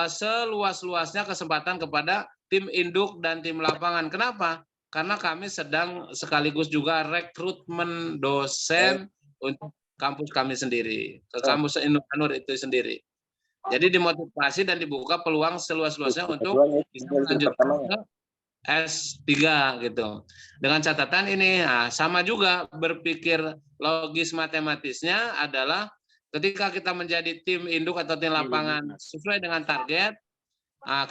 seluas-luasnya kesempatan kepada tim induk dan tim lapangan. Kenapa? Karena kami sedang sekaligus juga rekrutmen dosen untuk kampus kami sendiri, ke kampus Indokanur itu sendiri. Jadi dimotivasi dan dibuka peluang seluas-luasnya untuk bisa melanjutkan ke S3 gitu. Dengan catatan ini sama juga berpikir logis matematisnya adalah ketika kita menjadi tim induk atau tim lapangan sesuai dengan target,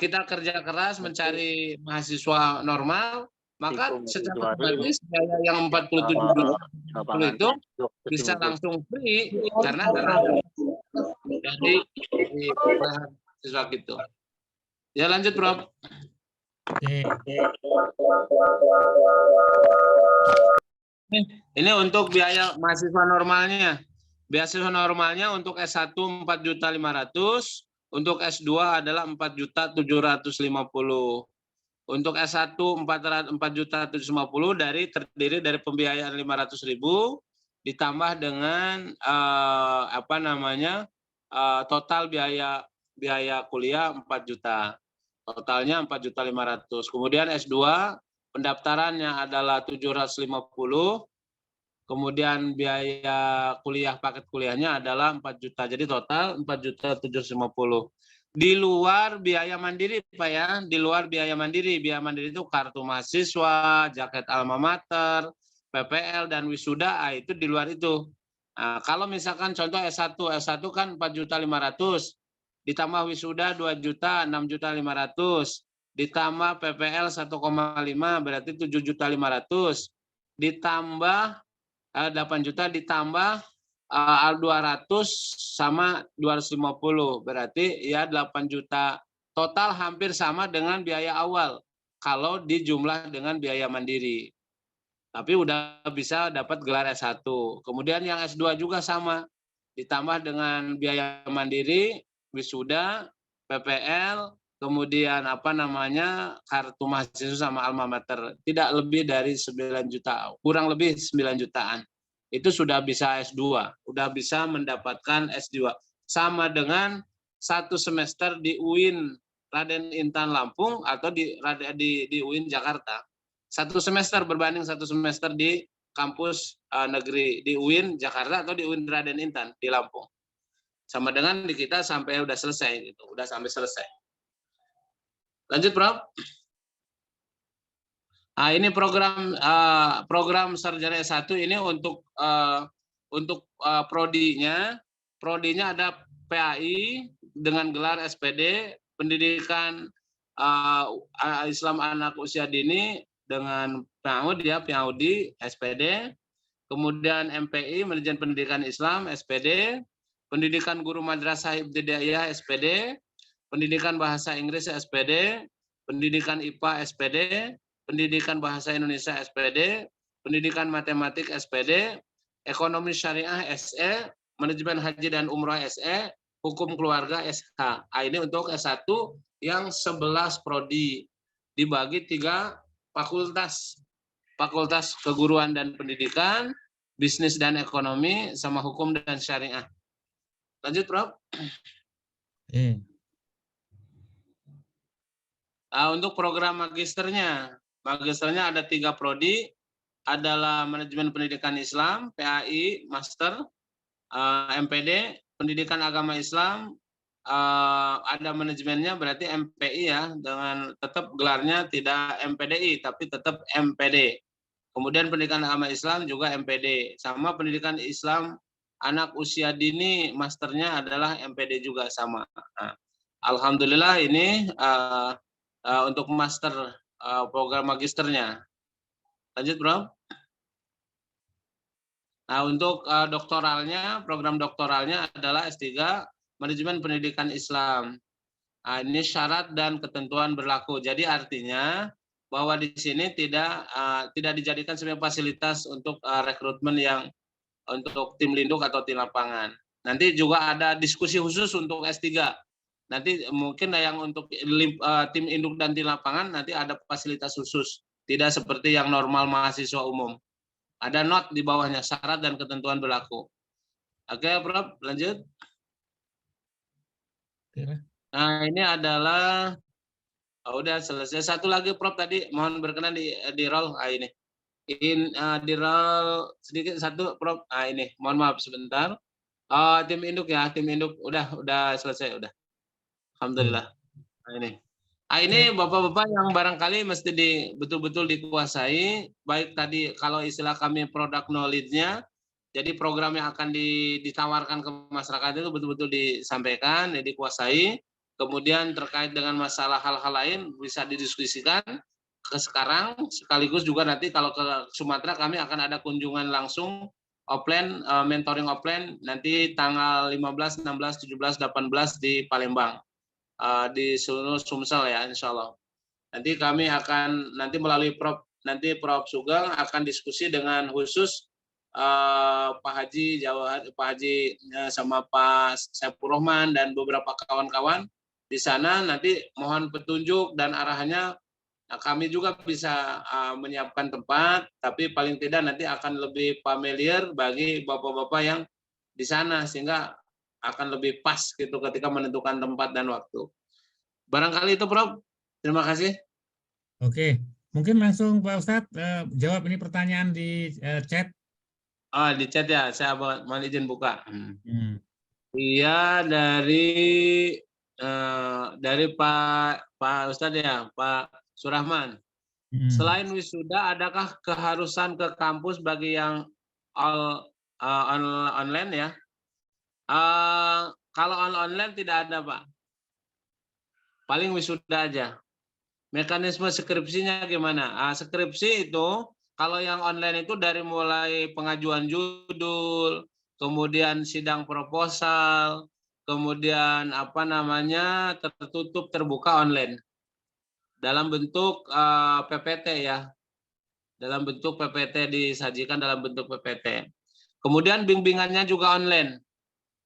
kita kerja keras mencari mahasiswa normal, maka secara otomatis biaya yang 47 juta itu bisa langsung free karena jadi siswa gitu. Ya lanjut, Prof. Oke. Ini untuk biaya mahasiswa normalnya. Beasiswa normalnya untuk S1 4.500.000, untuk S2 adalah 4.750.000. Untuk S1 4.750.000 terdiri dari pembiayaan 500.000 ditambah dengan total biaya kuliah 4 juta. Totalnya 4.500.000. Kemudian S2 pendaftarannya adalah 750. Kemudian biaya kuliah paket kuliahnya adalah 4 juta. Jadi total 4.750.000. Di luar biaya mandiri, Pak ya. Di luar biaya mandiri. Biaya mandiri itu kartu mahasiswa, jaket alma mater, PPL dan wisuda, itu di luar itu. Nah, kalau misalkan contoh S1 kan 4.500.000, ditambah wisuda 2 juta, 6.500.000, ditambah PPL 1,5 berarti 7.500.000, ditambah 8 juta ditambah 200 sama 250 berarti ya 8 juta. Total hampir sama dengan biaya awal kalau dijumlah dengan biaya mandiri. Tapi udah bisa dapat gelar S1. Kemudian yang S2 juga sama. Ditambah dengan biaya mandiri, wisuda, PPL, kemudian kartu mahasiswa sama alma mater. Tidak lebih dari 9 juta, kurang lebih 9 jutaan. Itu sudah bisa S2, sudah bisa mendapatkan S2. Sama dengan 1 semester di UIN Raden Intan Lampung atau di UIN Jakarta. 1 semester berbanding 1 semester di kampus negeri di UIN Jakarta atau di UIN Raden Intan di Lampung. Sama dengan di kita sampai udah selesai gitu, udah sampai selesai. Lanjut, Prof. Nah, ini program sarjana S1 ini untuk prodinya. Prodinya ada PAI dengan gelar SPD, pendidikan Islam anak usia dini dengan PAUD SPD, kemudian MPI manajemen pendidikan Islam SPD, pendidikan guru madrasah ibtidaiyah SPD, pendidikan bahasa Inggris SPD, pendidikan IPA SPD, pendidikan bahasa Indonesia SPD, pendidikan matematik SPD, ekonomi syariah SE, manajemen haji dan umroh SE, hukum keluarga SH. Ini untuk S1 yang 11 prodi dibagi 3 fakultas. Fakultas keguruan dan pendidikan, bisnis dan ekonomi, sama hukum dan syariah. Lanjut, Prof. Untuk program magisternya ada 3 prodi, adalah manajemen pendidikan Islam, PAI, master, MPD, pendidikan agama Islam, ada manajemennya berarti MPI ya, dengan tetap gelarnya tidak MPDI, tapi tetap MPD. Kemudian pendidikan agama Islam juga MPD, sama pendidikan Islam anak usia dini, masternya adalah MPD juga sama. Nah, alhamdulillah ini untuk master program magisternya. Lanjut, Bro. Nah, untuk doktoralnya, program doktoralnya adalah S3 Manajemen Pendidikan Islam. Nah, ini syarat dan ketentuan berlaku. Jadi artinya bahwa di sini tidak dijadikan sebagai fasilitas untuk rekrutmen yang untuk tim lindung atau tim lapangan. Nanti juga ada diskusi khusus untuk S3. Nanti mungkin yang untuk tim induk dan tim lapangan nanti ada fasilitas khusus, tidak seperti yang normal mahasiswa umum. Ada not di bawahnya, syarat dan ketentuan berlaku. Oke, Prof, lanjut. Nah, ini adalah udah selesai. Satu lagi, Prof, tadi mohon berkenan di roll ini. di roll sedikit satu, Prof. Ini, mohon maaf sebentar. Tim induk ya, tim induk udah selesai udah. Alhamdulillah. Ini. Ini Bapak-bapak yang barangkali mesti betul-betul dikuasai, baik tadi kalau istilah kami product knowledge-nya, jadi program yang akan ditawarkan ke masyarakat itu betul-betul disampaikan, dikuasai. Kemudian terkait dengan masalah hal-hal lain bisa didiskusikan ke sekarang, sekaligus juga nanti kalau ke Sumatera kami akan ada kunjungan langsung offline, mentoring offline nanti tanggal 15, 16, 17, 18 di Palembang, di seluruh Sumsel ya, insya Allah. Nanti kami akan melalui Prof. Sugeng akan diskusi dengan khusus Pak Haji sama Pak Saifur Rahman dan beberapa kawan-kawan di sana. Nanti mohon petunjuk dan arahannya. Kami juga bisa menyiapkan tempat, tapi paling tidak nanti akan lebih familiar bagi bapak-bapak yang di sana, sehingga akan lebih pas gitu ketika menentukan tempat dan waktu. Barangkali itu, Prof. Terima kasih. Oke, mungkin langsung Pak Ustadz jawab ini pertanyaan di chat. Di chat ya, saya mohon izin buka. Iya, dari Pak Ustadz ya, Pak Surahman. Selain wisuda, adakah keharusan ke kampus bagi yang online ya? Kalau online tidak ada, Pak. Paling wisuda aja. Mekanisme skripsinya gimana? Skripsi itu kalau yang online itu dari mulai pengajuan judul, kemudian sidang proposal, kemudian tertutup terbuka online dalam bentuk PPT ya. Dalam bentuk PPT disajikan dalam bentuk PPT. Kemudian bimbingannya juga online.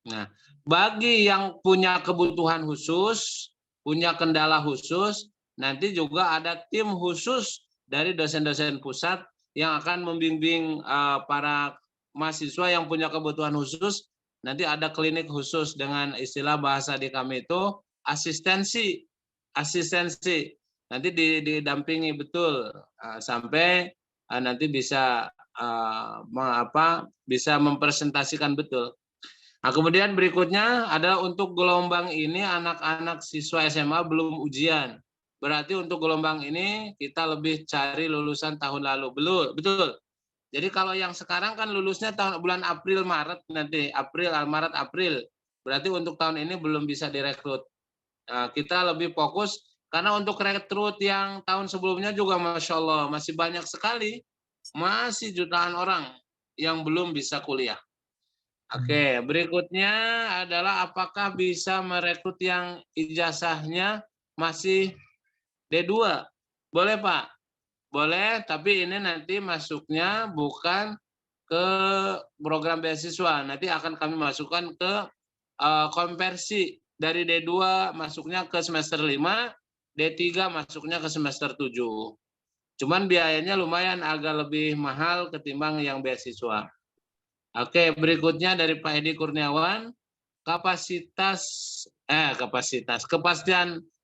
Nah, bagi yang punya kebutuhan khusus, punya kendala khusus, nanti juga ada tim khusus dari dosen-dosen pusat yang akan membimbing para mahasiswa yang punya kebutuhan khusus. Nanti ada klinik khusus dengan istilah bahasa di kami itu asistensi. Nanti didampingi betul sampai nanti bisa bisa mempresentasikan betul. Nah, kemudian berikutnya adalah untuk gelombang ini anak-anak siswa SMA belum ujian. Berarti untuk gelombang ini kita lebih cari lulusan tahun lalu. Betul. Jadi kalau yang sekarang kan lulusnya bulan April Maret nanti, Maret April. Berarti untuk tahun ini belum bisa direkrut. Nah, kita lebih fokus karena untuk rekrut yang tahun sebelumnya juga Masya Allah masih banyak sekali, masih jutaan orang yang belum bisa kuliah. Oke, berikutnya adalah apakah bisa merekrut yang ijazahnya masih D2? Boleh, Pak. Boleh, tapi ini nanti masuknya bukan ke program beasiswa. Nanti akan kami masukkan ke konversi dari D2 masuknya ke semester 5, D3 masuknya ke semester 7. Cuman biayanya lumayan agak lebih mahal ketimbang yang beasiswa. Oke, berikutnya dari Pak Edi Kurniawan, kepastian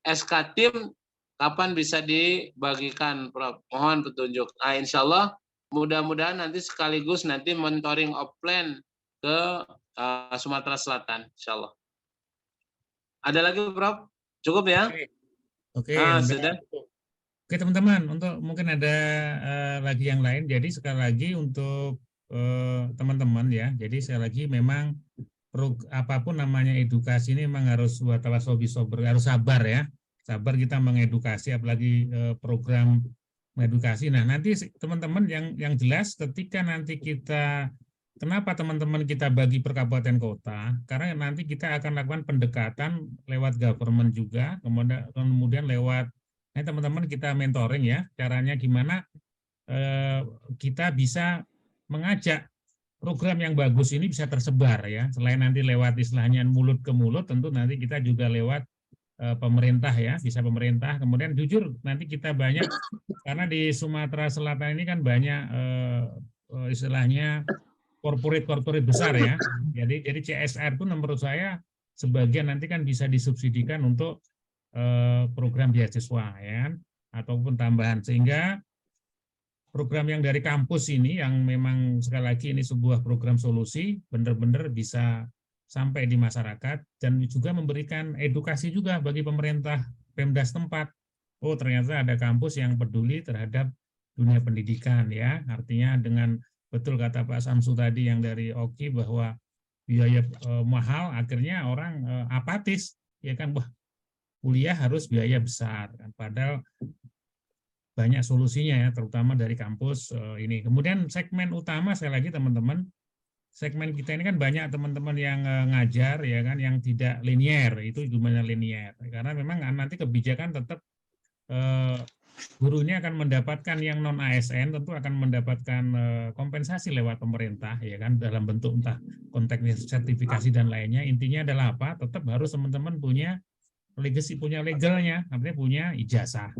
SK tim kapan bisa dibagikan, Prof? Mohon petunjuk. Insya Allah mudah-mudahan nanti sekaligus nanti mentoring offline ke Sumatera Selatan, insya Allah. Ada lagi, Prof? Cukup ya? Oke. Sudah. Oke, teman-teman, untuk mungkin ada lagi yang lain. Jadi sekali lagi untuk teman-teman ya. Jadi sekali lagi memang apapun namanya edukasi ini memang harus harus sabar ya. Sabar kita mengedukasi, apalagi program mengedukasi. Nah, nanti teman-teman yang jelas ketika nanti kenapa teman-teman kita bagi per kabupaten kota? Karena nanti kita akan lakukan pendekatan lewat government juga, kemudian lewat teman-teman kita mentoring ya. Caranya gimana kita bisa mengajak program yang bagus ini bisa tersebar ya. Selain nanti lewat istilahnya mulut ke mulut, tentu nanti kita juga lewat pemerintah ya, bisa pemerintah. Kemudian jujur nanti kita banyak, karena di Sumatera Selatan ini kan banyak istilahnya korporat besar ya. Jadi CSR itu menurut saya sebagian nanti kan bisa disubsidikan untuk program beasiswa ya, ataupun tambahan, sehingga program yang dari kampus ini yang memang sekali lagi ini sebuah program solusi benar-benar bisa sampai di masyarakat dan juga memberikan edukasi juga bagi pemerintah Pemda setempat. Oh, ternyata ada kampus yang peduli terhadap dunia pendidikan ya. Artinya dengan betul kata Pak Samsu tadi yang dari Oki bahwa biaya mahal akhirnya orang apatis ya kan, wah kuliah harus biaya besar kan. Padahal banyak solusinya ya, terutama dari kampus ini. Kemudian segmen utama sekali lagi teman-teman, segmen kita ini kan banyak teman-teman yang ngajar ya kan, yang tidak linier, itu jumlahnya linier. Karena memang nanti kebijakan tetap guru ini akan mendapatkan yang non ASN tentu akan mendapatkan kompensasi lewat pemerintah ya kan, dalam bentuk entah konteksnya sertifikasi dan lainnya. Intinya adalah apa? Tetap harus teman-teman punya legacy, punya legalnya, artinya punya ijazah.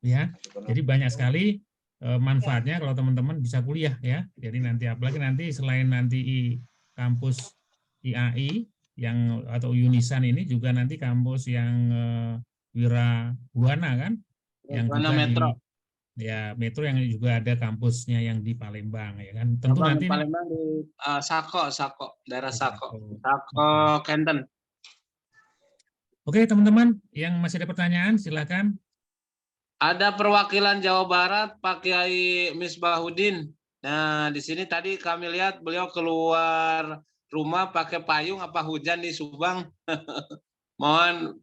Ya, jadi banyak sekali manfaatnya kalau teman-teman bisa kuliah ya. Jadi nanti apalagi nanti selain nanti kampus IAI yang atau Unisan ini juga nanti kampus yang Wira Buana kan, yang juga Metro. Ya Metro yang juga ada kampusnya yang di Palembang ya kan. Tentu nanti Palembang di Sako, daerah Sako, Kenten. Oke teman-teman, yang masih ada pertanyaan silakan. Ada perwakilan Jawa Barat, Pak Kiai Misbahuddin. Nah, di sini tadi kami lihat beliau keluar rumah pakai payung, apa hujan di Subang. Mohon.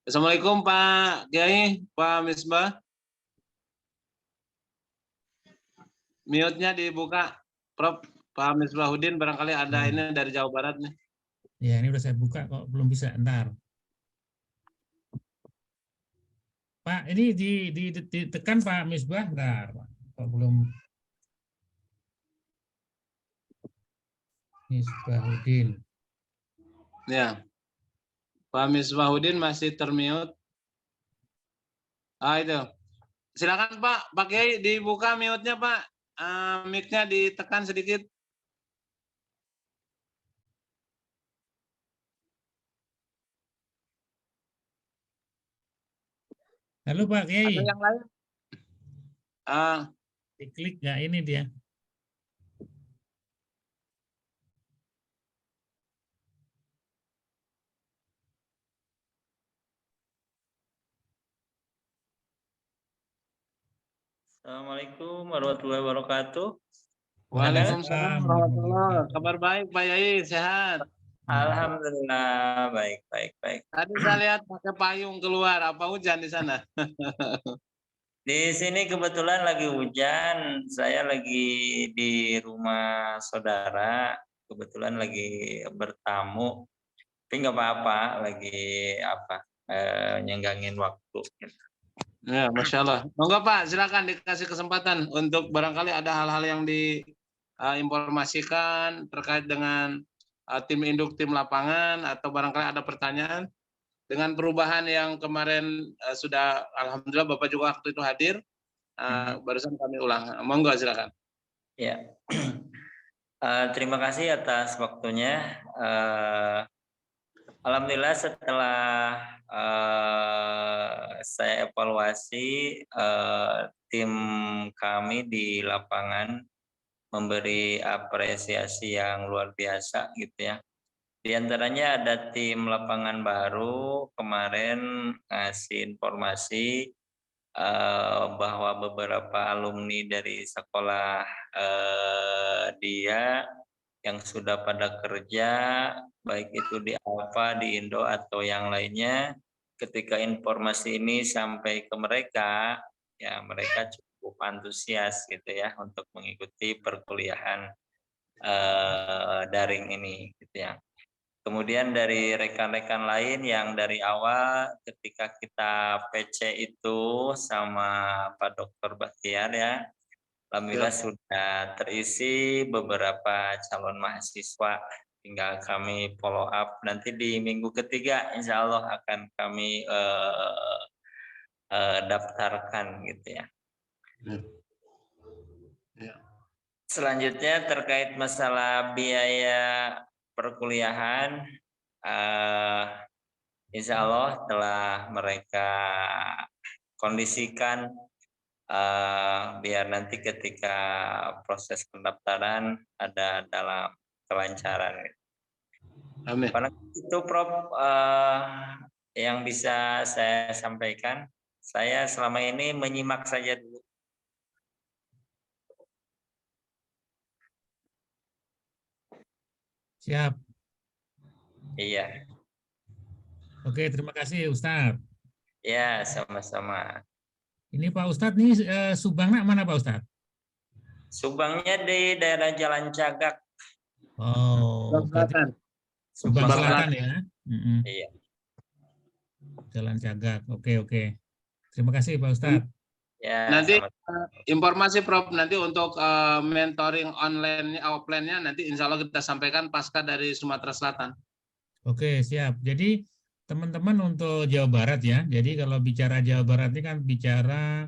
Assalamualaikum Pak Kiai, Pak Misbah. Mute-nya dibuka, Prof. Pak Misbahuddin barangkali ada ini dari Jawa Barat nih. Ya, ini udah saya buka kok, belum bisa, ntar. Pak, ini ditekan Pak Misbah, ntar. Kok belum. Misbahuddin. Ya, Pak Misbahuddin masih termute. Itu. Silakan Pak, Pak Kiai dibuka mute-nya Pak. Mic-nya ditekan sedikit. Halo Pak Kiai. Ada yang lain? Diklik nggak ini dia? Assalamualaikum warahmatullahi wabarakatuh. Waalaikumsalam warahmatullahi wabarakatuh. Kabar baik Pak Yai, sehat? Alhamdulillah, baik. Tadi saya lihat pakai payung keluar, apa hujan di sana? Di sini kebetulan lagi hujan, saya lagi di rumah saudara, kebetulan lagi bertamu, tapi nggak apa-apa, lagi nyenggangin waktu. Ya, Masya Allah. Monggo Pak, silakan dikasih kesempatan untuk barangkali ada hal-hal yang diinformasikan terkait dengan tim induk, tim lapangan, atau barangkali ada pertanyaan dengan perubahan yang kemarin sudah, alhamdulillah Bapak juga waktu itu hadir, barusan kami ulang. Monggo silakan. Ya, terima kasih atas waktunya. Alhamdulillah setelah saya evaluasi, tim kami di lapangan memberi apresiasi yang luar biasa gitu ya. Di antaranya ada tim lapangan baru kemarin ngasih informasi bahwa beberapa alumni dari sekolah dia yang sudah pada kerja, baik itu di Alfa, di Indo, atau yang lainnya, ketika informasi ini sampai ke mereka, ya mereka cukup antusias gitu ya untuk mengikuti perkuliahan daring ini gitu ya. Kemudian dari rekan-rekan lain yang dari awal ketika kita PC itu sama Pak Dr. Bahtiar ya, alhamdulillah sudah terisi beberapa calon mahasiswa, tinggal kami follow up nanti di minggu ketiga insya Allah akan kami daftarkan gitu ya. Selanjutnya terkait masalah biaya perkuliahan, insya Allah telah mereka kondisikan biar nanti ketika proses pendaftaran ada dalam kelancaran. Amin. Itu Prof yang bisa saya sampaikan. Saya selama ini menyimak saja dulu. Siap. Iya. Oke, terima kasih Ustadz. Ya, sama-sama. Ini Pak Ustadz nih Subangnya mana Pak Ustadz? Subangnya di daerah Jalan Cagak. Oh, berarti Subang Selatan ya. Iya. Jalan Cagak. Oke. Terima kasih Pak Ustadz. Ya, Nanti informasi Prof nanti untuk mentoring online offline-nya nanti insya Allah kita sampaikan pasca dari Sumatera Selatan. Oke, siap. Jadi teman-teman untuk Jawa Barat ya. Jadi kalau bicara Jawa Barat ini kan bicara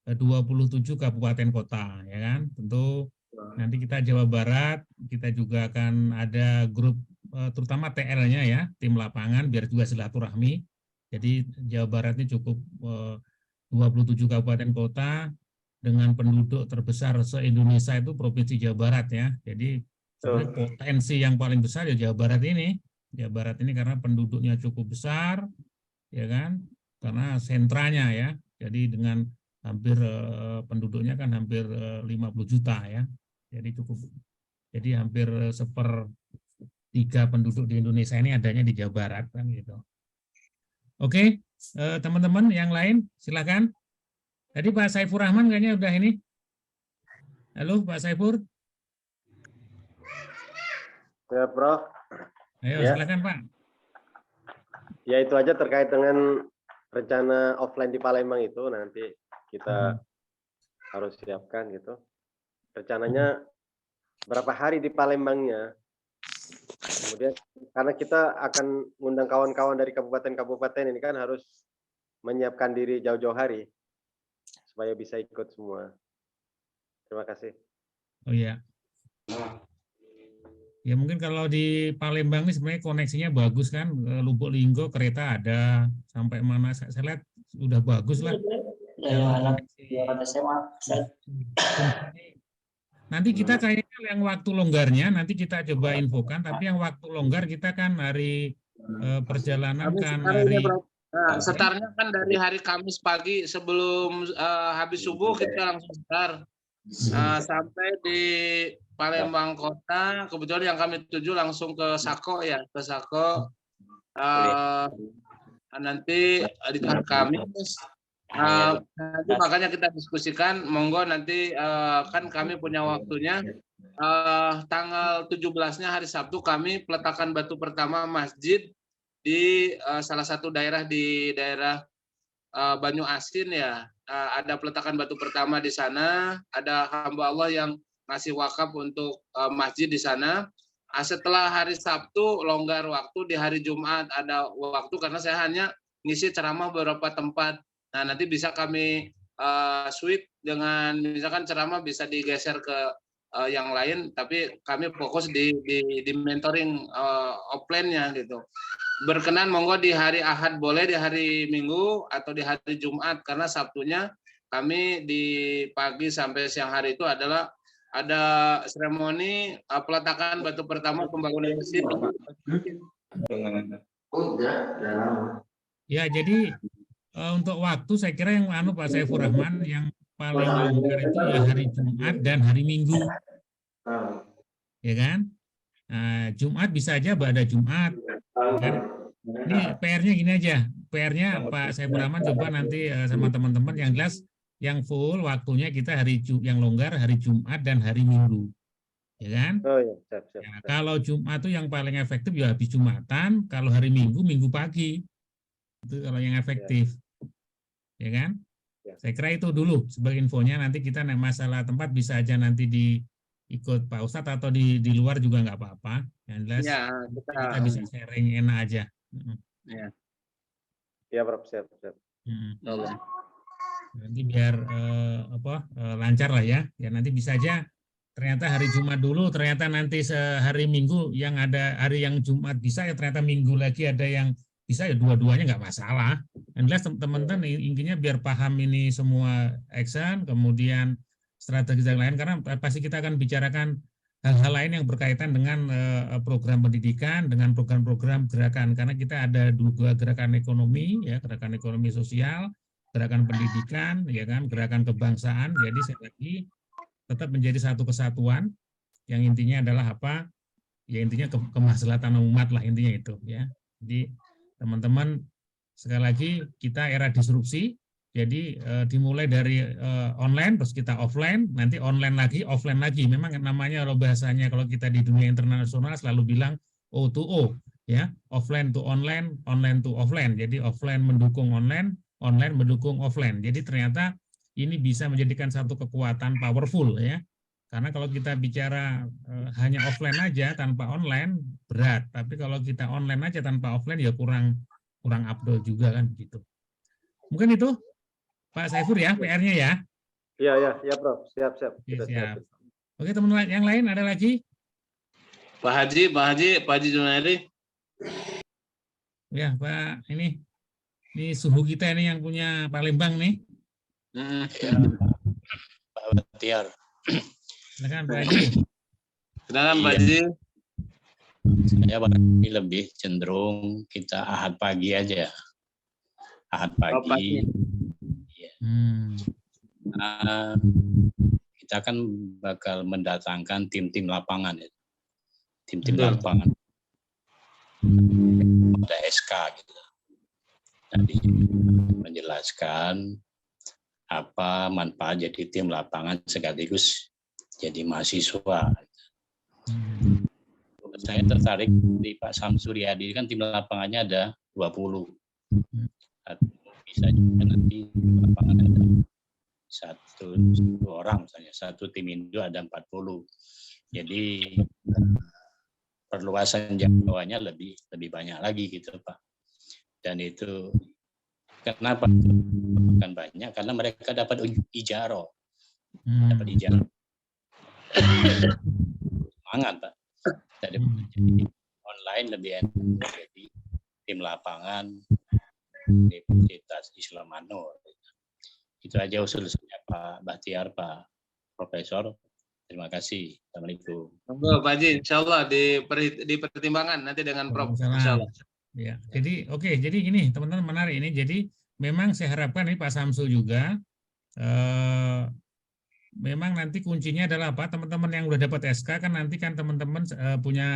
27 kabupaten kota ya kan. Tentu nanti kita Jawa Barat, kita juga akan ada grup terutama TL-nya ya, tim lapangan biar juga silaturahmi. Jadi Jawa Barat ini cukup 27 kabupaten kota dengan penduduk terbesar se-Indonesia itu Provinsi Jawa Barat ya. Jadi sebenarnya potensi yang paling besar ya Jawa Barat ini. Jawa Barat ini karena penduduknya cukup besar, ya kan? Karena sentranya ya. Jadi dengan hampir penduduknya kan hampir 50 juta ya. Jadi cukup. Jadi hampir 1/3 penduduk di Indonesia ini adanya di Jawa Barat kan gitu. Oke, teman-teman yang lain silakan. Tadi Pak Saifur Rahman kayaknya udah ini. Halo Pak Saifur. Ya, Prof. Ayo Ya. silakan Pak. Ya itu aja terkait dengan rencana offline di Palembang itu nanti kita harus siapkan gitu. Rencananya berapa hari di Palembangnya. Kemudian karena kita akan mengundang kawan-kawan dari kabupaten-kabupaten ini kan harus menyiapkan diri jauh-jauh hari supaya bisa ikut semua. Terima kasih. Oh iya. Ya mungkin kalau di Palembang ini sebenarnya koneksinya bagus kan, Lubuk Linggo kereta ada sampai mana saya lihat sudah bagus lah. Nanti kita kayaknya yang waktu longgarnya nanti kita coba infokan, tapi yang waktu longgar kita kan hari perjalanan kan hari Setarnya kan dari hari Kamis pagi sebelum habis subuh kita langsung setar. Sampai di Palembang Kota, kebetulan yang kami tuju langsung ke Sako ya, ke Sako. Nanti di hari Kamis, nanti makanya kita diskusikan, monggo nanti kan kami punya waktunya, tanggal 17-nya hari Sabtu kami peletakan batu pertama masjid di salah satu daerah di daerah Banyu Asin ya. Ada peletakan batu pertama di sana, ada hamba Allah yang ngasih wakaf untuk masjid di sana. Setelah hari Sabtu longgar waktu, di hari Jumat ada waktu karena saya hanya ngisi ceramah beberapa tempat. Nah nanti bisa kami switch dengan misalkan ceramah bisa digeser ke yang lain, tapi kami fokus di mentoring offline-nya gitu. Berkenan monggo di hari Ahad boleh, di hari Minggu atau di hari Jumat, karena Sabtunya kami di pagi sampai siang hari itu adalah ada seremoni peletakan batu pertama pembangunan masjid. Ya jadi untuk waktu saya kira yang Pak Saifur Rahman yang paling longgar itu ya hari Jumat dan hari Minggu, ya kan? Jumat bisa aja pada Jumat, kan? Ini PR-nya gini aja, PR-nya Pak Saifur Rahman coba nanti sama teman-teman yang jelas, yang full waktunya kita yang longgar hari Jumat dan hari Minggu, ya kan? Oh ya, siap. Ya, kalau Jumat itu yang paling efektif ya habis Jumatan, kalau hari Minggu pagi itu kalau yang efektif, ya kan? Ya. Saya kira itu dulu sebagai infonya. Nanti kita masalah tempat bisa aja nanti ikut Pak Ustadz atau di luar juga nggak apa-apa. Yang jelas Ya, kita bisa sharing enak aja. Ya. Ya, Prof, siap. Nanti biar lancar lah ya. Ya nanti bisa aja ternyata hari Jumat dulu, ternyata nanti sehari Minggu yang ada hari yang Jumat bisa ya ternyata Minggu lagi ada yang bisa ya dua-duanya nggak masalah. Yang jelas teman-teman intinya biar paham ini semua action, kemudian strategi yang lain, karena pasti kita akan bicarakan hal-hal lain yang berkaitan dengan program pendidikan, dengan program-program gerakan, karena kita ada dua gerakan ekonomi, ya, gerakan ekonomi sosial, gerakan pendidikan, ya kan, gerakan kebangsaan. Jadi sekali lagi tetap menjadi satu kesatuan yang intinya adalah apa? Ya intinya kemaslahatan umat lah intinya itu, ya. Jadi teman-teman, sekali lagi kita era disrupsi, jadi dimulai dari online, terus kita offline, nanti online lagi, offline lagi. Memang namanya kalau bahasanya kalau kita di dunia internasional selalu bilang O2O, ya, offline to online, online to offline. Jadi offline mendukung online, online mendukung offline. Jadi ternyata ini bisa menjadikan satu kekuatan powerful, ya. Karena kalau kita bicara hanya offline aja tanpa online berat, tapi kalau kita online aja tanpa offline ya kurang afdol juga kan begitu. Mungkin itu Pak Saifur ya PR-nya ya. Iya Prof, siap. Oke, siap. Oke teman-teman yang lain ada lagi? Pak Haji Junaidi. Ya Pak, ini suhu kita ini yang punya Palembang nih. Pak Batiar. Silakan Pak Haji. Silakan Pak Haji. Saya barangkali lebih cenderung kita Ahad pagi aja. Ahad pagi. Ya. Kita kan bakal mendatangkan tim-tim lapangan. Ya. Tim-tim lapangan. Ada SK gitu. Jadi menjelaskan apa manfaat jadi tim lapangan sekaligus jadi mahasiswa. Saya tertarik di Pak Samsuriadi, kan tim lapangannya ada 20. Bisa juga nanti lapangan ada satu orang misalnya, satu tim Indo ada 40. Jadi perluasan jangkauannya lebih banyak lagi gitu Pak. Dan itu kenapa bukan banyak? Karena mereka dapat ijaro. Dapat ijaro. Semangat Pak. Dari online lebih enak, jadi tim lapangan Universitas Islam Manur. Itu aja usul saya Pak Bahtiar, Pak Profesor. Terima kasih. Assalamualaikum. Pak Haji, insya Allah dipertimbangkan nanti dengan Prof. Insya Allah. Ya, jadi oke, jadi gini teman-teman menarik ini. Jadi memang saya harapkan ini Pak Samsul juga memang nanti kuncinya adalah apa? Teman-teman yang udah dapat SK kan nanti kan teman-teman punya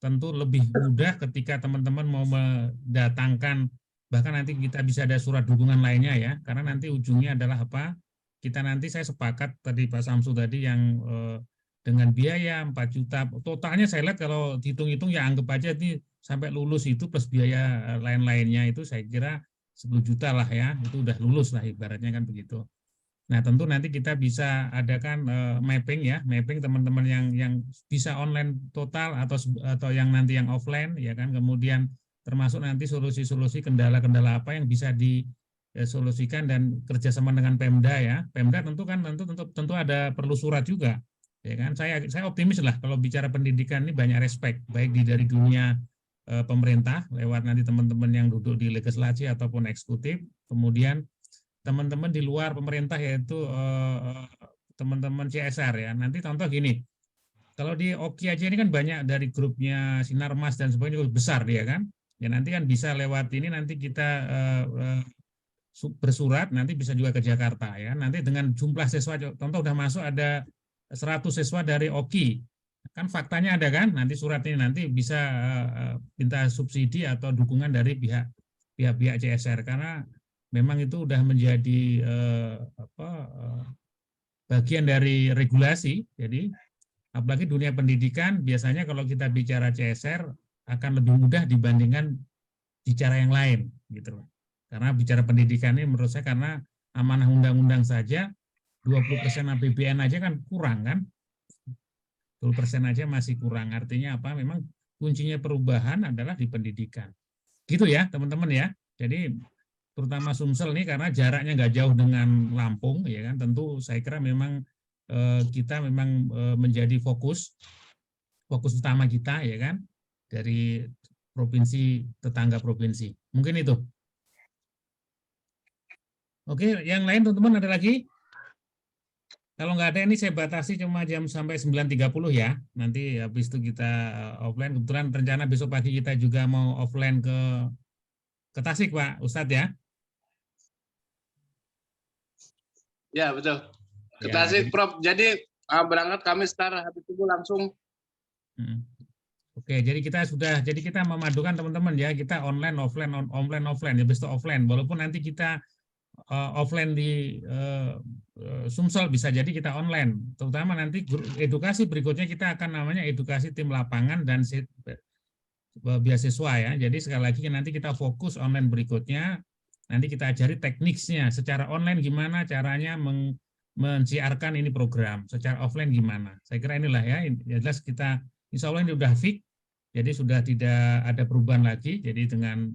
tentu lebih mudah ketika teman-teman mau mendatangkan, bahkan nanti kita bisa ada surat dukungan lainnya ya, karena nanti ujungnya adalah apa? Kita nanti saya sepakat tadi Pak Samsul tadi yang dengan biaya 4 juta, totalnya saya lihat kalau dihitung-hitung ya anggap aja ini sampai lulus itu plus biaya lain-lainnya itu saya kira 10 juta lah ya, itu udah lulus lah ibaratnya kan begitu. Nah tentu nanti kita bisa adakan mapping ya, mapping teman-teman yang bisa online total atau yang nanti yang offline ya kan, kemudian termasuk nanti solusi-solusi kendala-kendala apa yang bisa disolusikan dan kerjasama dengan Pemda ya. Pemda tentu ada perlu surat juga ya kan. Saya optimis lah kalau bicara pendidikan ini banyak respect baik dari dunia pemerintah lewat nanti teman-teman yang duduk di legislasi ataupun eksekutif, kemudian teman-teman di luar pemerintah yaitu teman-teman CSR ya. Nanti contoh gini, kalau di Oki aja ini kan banyak dari grupnya Sinarmas dan sebagainya besar dia kan. Ya nanti kan bisa lewat ini nanti kita bersurat nanti bisa juga ke Jakarta ya. Nanti dengan jumlah siswa contoh udah masuk ada 100 siswa dari Oki. Kan faktanya ada kan, nanti surat ini nanti bisa minta subsidi atau dukungan dari pihak CSR karena memang itu sudah menjadi bagian dari regulasi. Jadi apalagi dunia pendidikan biasanya kalau kita bicara CSR akan lebih mudah dibandingkan bicara yang lain gitu. Karena bicara pendidikan ini menurut saya karena amanah undang-undang saja 20% APBN aja kan kurang kan. 20% aja masih kurang. Artinya apa? Memang kuncinya perubahan adalah di pendidikan. Gitu ya teman-teman ya. Jadi terutama Sumsel nih karena jaraknya nggak jauh dengan Lampung ya kan, tentu saya kira memang kita memang menjadi fokus utama kita ya kan, dari provinsi tetangga provinsi. Mungkin itu. Oke, yang lain teman-teman ada lagi? Kalau nggak ada ini saya batasi cuma jam sampai 9.30 ya. Nanti habis itu kita offline. Kebetulan rencana besok pagi kita juga mau offline ke Tasik, Pak Ustadz ya. Ya, betul. Ya, Kita sih, jadi- Prof. Jadi berangkat kami sekarang habis itu langsung. Oke, jadi kita memadukan teman-teman ya, kita online offline ya, besok offline. Walaupun nanti kita offline di Sumsel, bisa jadi kita online. Terutama nanti edukasi berikutnya kita akan namanya edukasi tim lapangan dan beasiswa ya. Jadi sekali lagi nanti kita fokus online berikutnya. Nanti kita ajari tekniknya secara online gimana caranya menciarkan ini program, secara offline gimana. Saya kira inilah ya, jelas kita insya Allah ini sudah fix, jadi sudah tidak ada perubahan lagi. Jadi dengan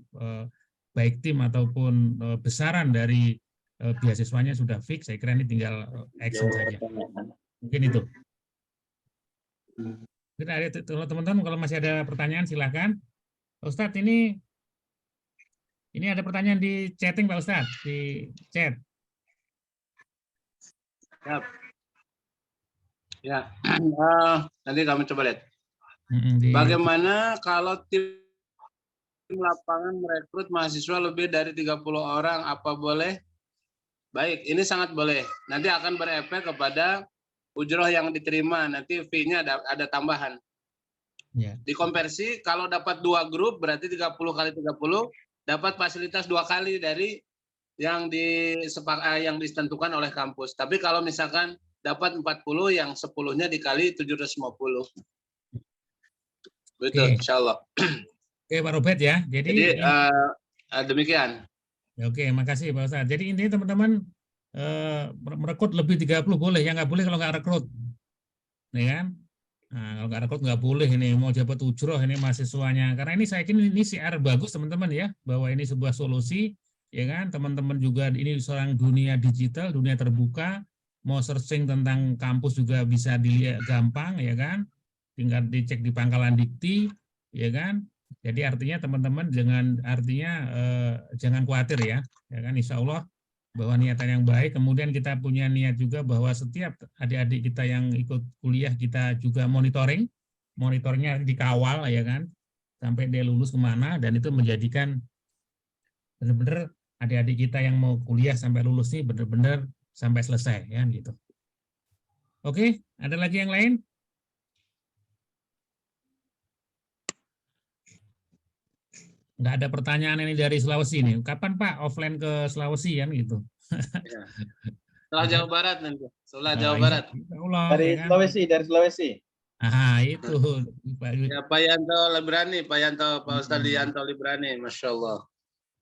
baik tim ataupun besaran dari beasiswanya sudah fix, saya kira ini tinggal action saja. Mungkin itu. Teman-teman kalau masih ada pertanyaan silahkan. Ustadz ini ada pertanyaan di chatting Pak Ustadz, di chat. Ya, nanti kami coba lihat. Di- Bagaimana kalau tim lapangan merekrut mahasiswa lebih dari 30 orang, apa boleh? Baik, ini sangat boleh. Nanti akan berefek kepada ujroh yang diterima, nanti fee-nya ada tambahan. Ya. Dikonversi, kalau dapat 2 grup, berarti 30 kali 30, dapat fasilitas 2 kali dari yang ditentukan oleh kampus. Tapi kalau misalkan dapat 40, yang 10-nya dikali 750. Betul, Oke. insya Allah. Oke Pak Robert ya. Jadi demikian. Oke, makasih Pak Ustadz. Jadi intinya teman-teman merekrut lebih 30 boleh, yang nggak boleh kalau nggak rekrut. Ya kan? Nah, kalau nggak rekrut nggak boleh ini, mau dapat ujroh ini mahasiswanya. Karena ini saya kira ini siar bagus teman-teman ya, bahwa ini sebuah solusi, ya kan? Teman-teman juga ini seorang dunia digital, dunia terbuka, mau searching tentang kampus juga bisa dilihat gampang, ya kan? Tinggal dicek di Pangkalan Dikti, ya kan? Jadi artinya teman-teman jangan khawatir ya kan insya Allah bahwa niatan yang baik. Kemudian kita punya niat juga bahwa setiap adik-adik kita yang ikut kuliah kita juga monitoringnya dikawal ya kan sampai dia lulus kemana, dan itu menjadikan benar-benar adik-adik kita yang mau kuliah sampai lulus nih benar-benar sampai selesai ya gitu. Oke, ada lagi yang lain? Nggak ada pertanyaan ini dari Sulawesi nih. Kapan Pak offline ke Sulawesi kan gitu? Ya. Setelah Jawa Barat nanti. Setelah Jawa Nah, Barat. insya Allah, Dari ya kan? Sulawesi. Ah, itu. Ya, Pak Yanto Librani, Pak Ustadz Yanto Librani, Masya Allah.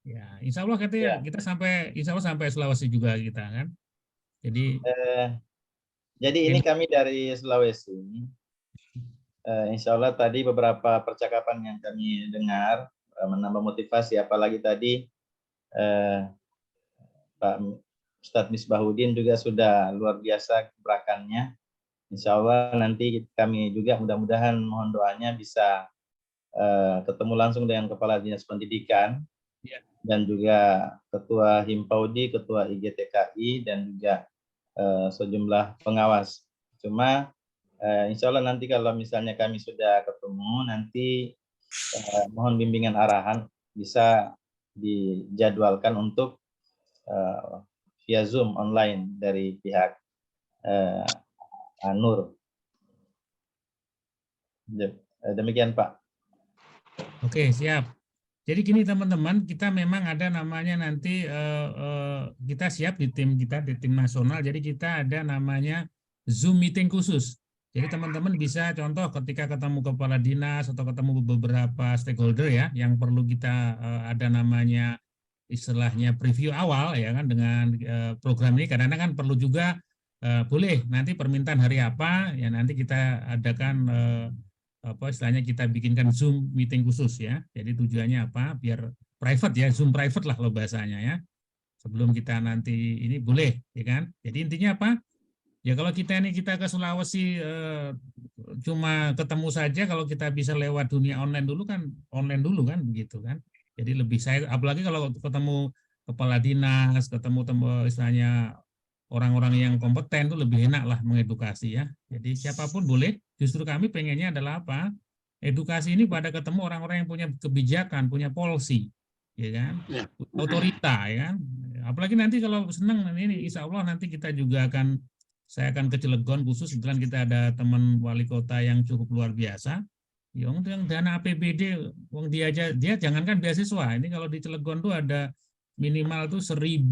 Ya, insya Allah kita insya Allah sampai Sulawesi juga kita kan. Jadi Jadi ini kami dari Sulawesi. Insya Allah tadi beberapa percakapan yang kami dengar menambah motivasi, apalagi tadi Pak Ustadz Misbahuddin juga sudah luar biasa gebrakannya. Insya Allah nanti kami juga mudah-mudahan mohon doanya bisa ketemu langsung dengan Kepala Dinas Pendidikan dan juga Ketua Himpaudi, Ketua IGTKI dan juga sejumlah pengawas. Cuma insya Allah nanti kalau misalnya kami sudah ketemu nanti mohon bimbingan arahan bisa dijadwalkan untuk via Zoom online dari pihak Nur. Demikian Pak. Oke, siap. Jadi gini teman-teman, kita memang ada namanya nanti kita siap di tim nasional. Jadi kita ada namanya Zoom meeting khusus. Jadi teman-teman bisa contoh ketika ketemu kepala dinas atau ketemu beberapa stakeholder ya, yang perlu kita ada namanya istilahnya preview awal ya kan dengan program ini. Kadang-kadang kan perlu juga boleh nanti permintaan hari apa ya nanti kita adakan istilahnya kita bikinkan Zoom meeting khusus ya. Jadi tujuannya apa? Biar private ya, Zoom private lah lo bahasanya ya. Sebelum kita nanti ini boleh ya kan. Jadi intinya apa? Ya kalau kita ke Sulawesi cuma ketemu saja, kalau kita bisa lewat dunia online dulu kan begitu kan. Jadi lebih saya, apalagi kalau ketemu kepala dinas, ketemu istilahnya orang-orang yang kompeten, itu lebih enak lah mengedukasi ya. Jadi siapapun boleh. Justru kami pengennya adalah apa? Edukasi ini pada ketemu orang-orang yang punya kebijakan, punya policy, ya kan? Otorita, ya kan? Apalagi nanti kalau senang ini, insya Allah nanti kita juga saya akan ke Cilegon khusus, kebetulan kita ada teman wali kota yang cukup luar biasa. Yang dana APBD, dia jangankan beasiswa. Ini kalau di Cilegon tuh ada minimal tuh 1.000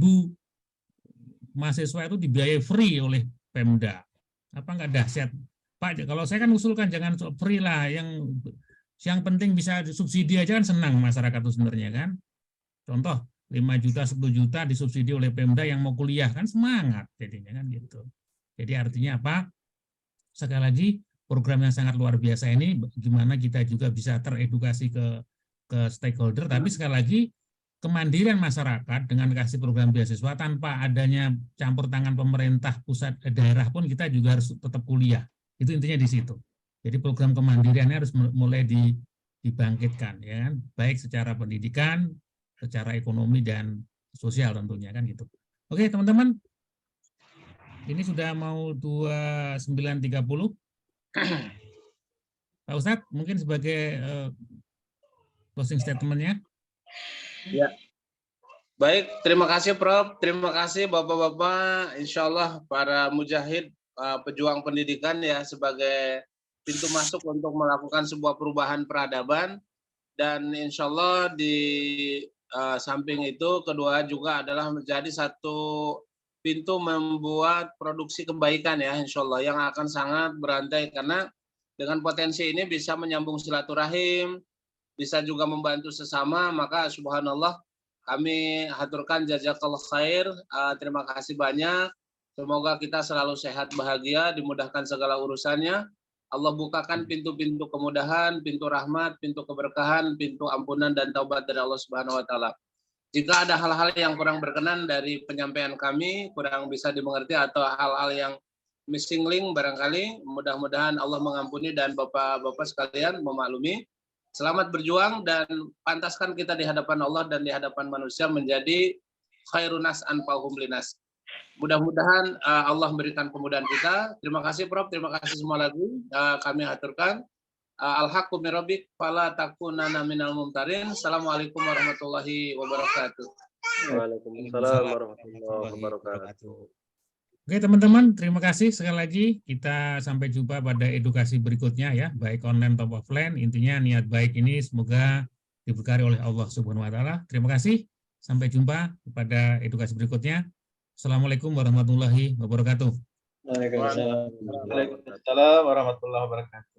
mahasiswa itu dibiayai free oleh Pemda. Apa enggak dahsyat? Pak, kalau saya kan usulkan jangan free lah, yang penting bisa subsidi aja kan senang masyarakat itu sebenarnya kan. Contoh 5 juta, 10 juta disubsidi oleh Pemda yang mau kuliah kan semangat jadinya kan gitu. Jadi artinya apa? Sekali lagi program yang sangat luar biasa ini gimana kita juga bisa teredukasi ke stakeholder, tapi sekali lagi kemandirian masyarakat dengan kasih program beasiswa tanpa adanya campur tangan pemerintah pusat daerah pun kita juga harus tetap kuliah. Itu intinya di situ. Jadi program kemandiriannya harus mulai dibangkitkan ya kan, baik secara pendidikan, secara ekonomi dan sosial tentunya kan gitu. Oke, teman-teman. Ini sudah mau 29.30. Pak Ustadz, mungkin sebagai closing statement-nya. Ya. Baik, terima kasih Prof. Terima kasih Bapak-Bapak. Insya Allah para mujahid, pejuang pendidikan ya sebagai pintu masuk untuk melakukan sebuah perubahan peradaban. Dan insya Allah di samping itu kedua juga adalah menjadi satu pintu membuat produksi kebaikan ya insya Allah yang akan sangat berantai, karena dengan potensi ini bisa menyambung silaturahim, bisa juga membantu sesama. Maka subhanallah kami haturkan jazakallah khair, terima kasih banyak. Semoga kita selalu sehat bahagia, dimudahkan segala urusannya. Allah bukakan pintu-pintu kemudahan, pintu rahmat, pintu keberkahan, pintu ampunan dan taubat dari Allah Subhanahu wa taala. Jika ada hal-hal yang kurang berkenan dari penyampaian kami, kurang bisa dimengerti atau hal-hal yang missing link barangkali, mudah-mudahan Allah mengampuni dan Bapak-bapak sekalian memaklumi. Selamat berjuang dan pantaskan kita di hadapan Allah dan di hadapan manusia menjadi khairunas anfa'uhum linas. Mudah-mudahan Allah memberikan kemudahan kita. Terima kasih Prof, terima kasih semua lagi. Kami aturkan. Al-haqqu min rabbik fala takunanna minal mumtarin. Assalamualaikum warahmatullahi wabarakatuh. Waalaikumsalam warahmatullahi wabarakatuh. Oke teman-teman, terima kasih sekali lagi. Kita sampai jumpa pada edukasi berikutnya ya, baik online atau offline. Intinya niat baik ini semoga diberkahi oleh Allah Subhanahu wa taala. Terima kasih. Sampai jumpa pada edukasi berikutnya. Assalamualaikum warahmatullahi wabarakatuh. Waalaikumsalam warahmatullahi wabarakatuh.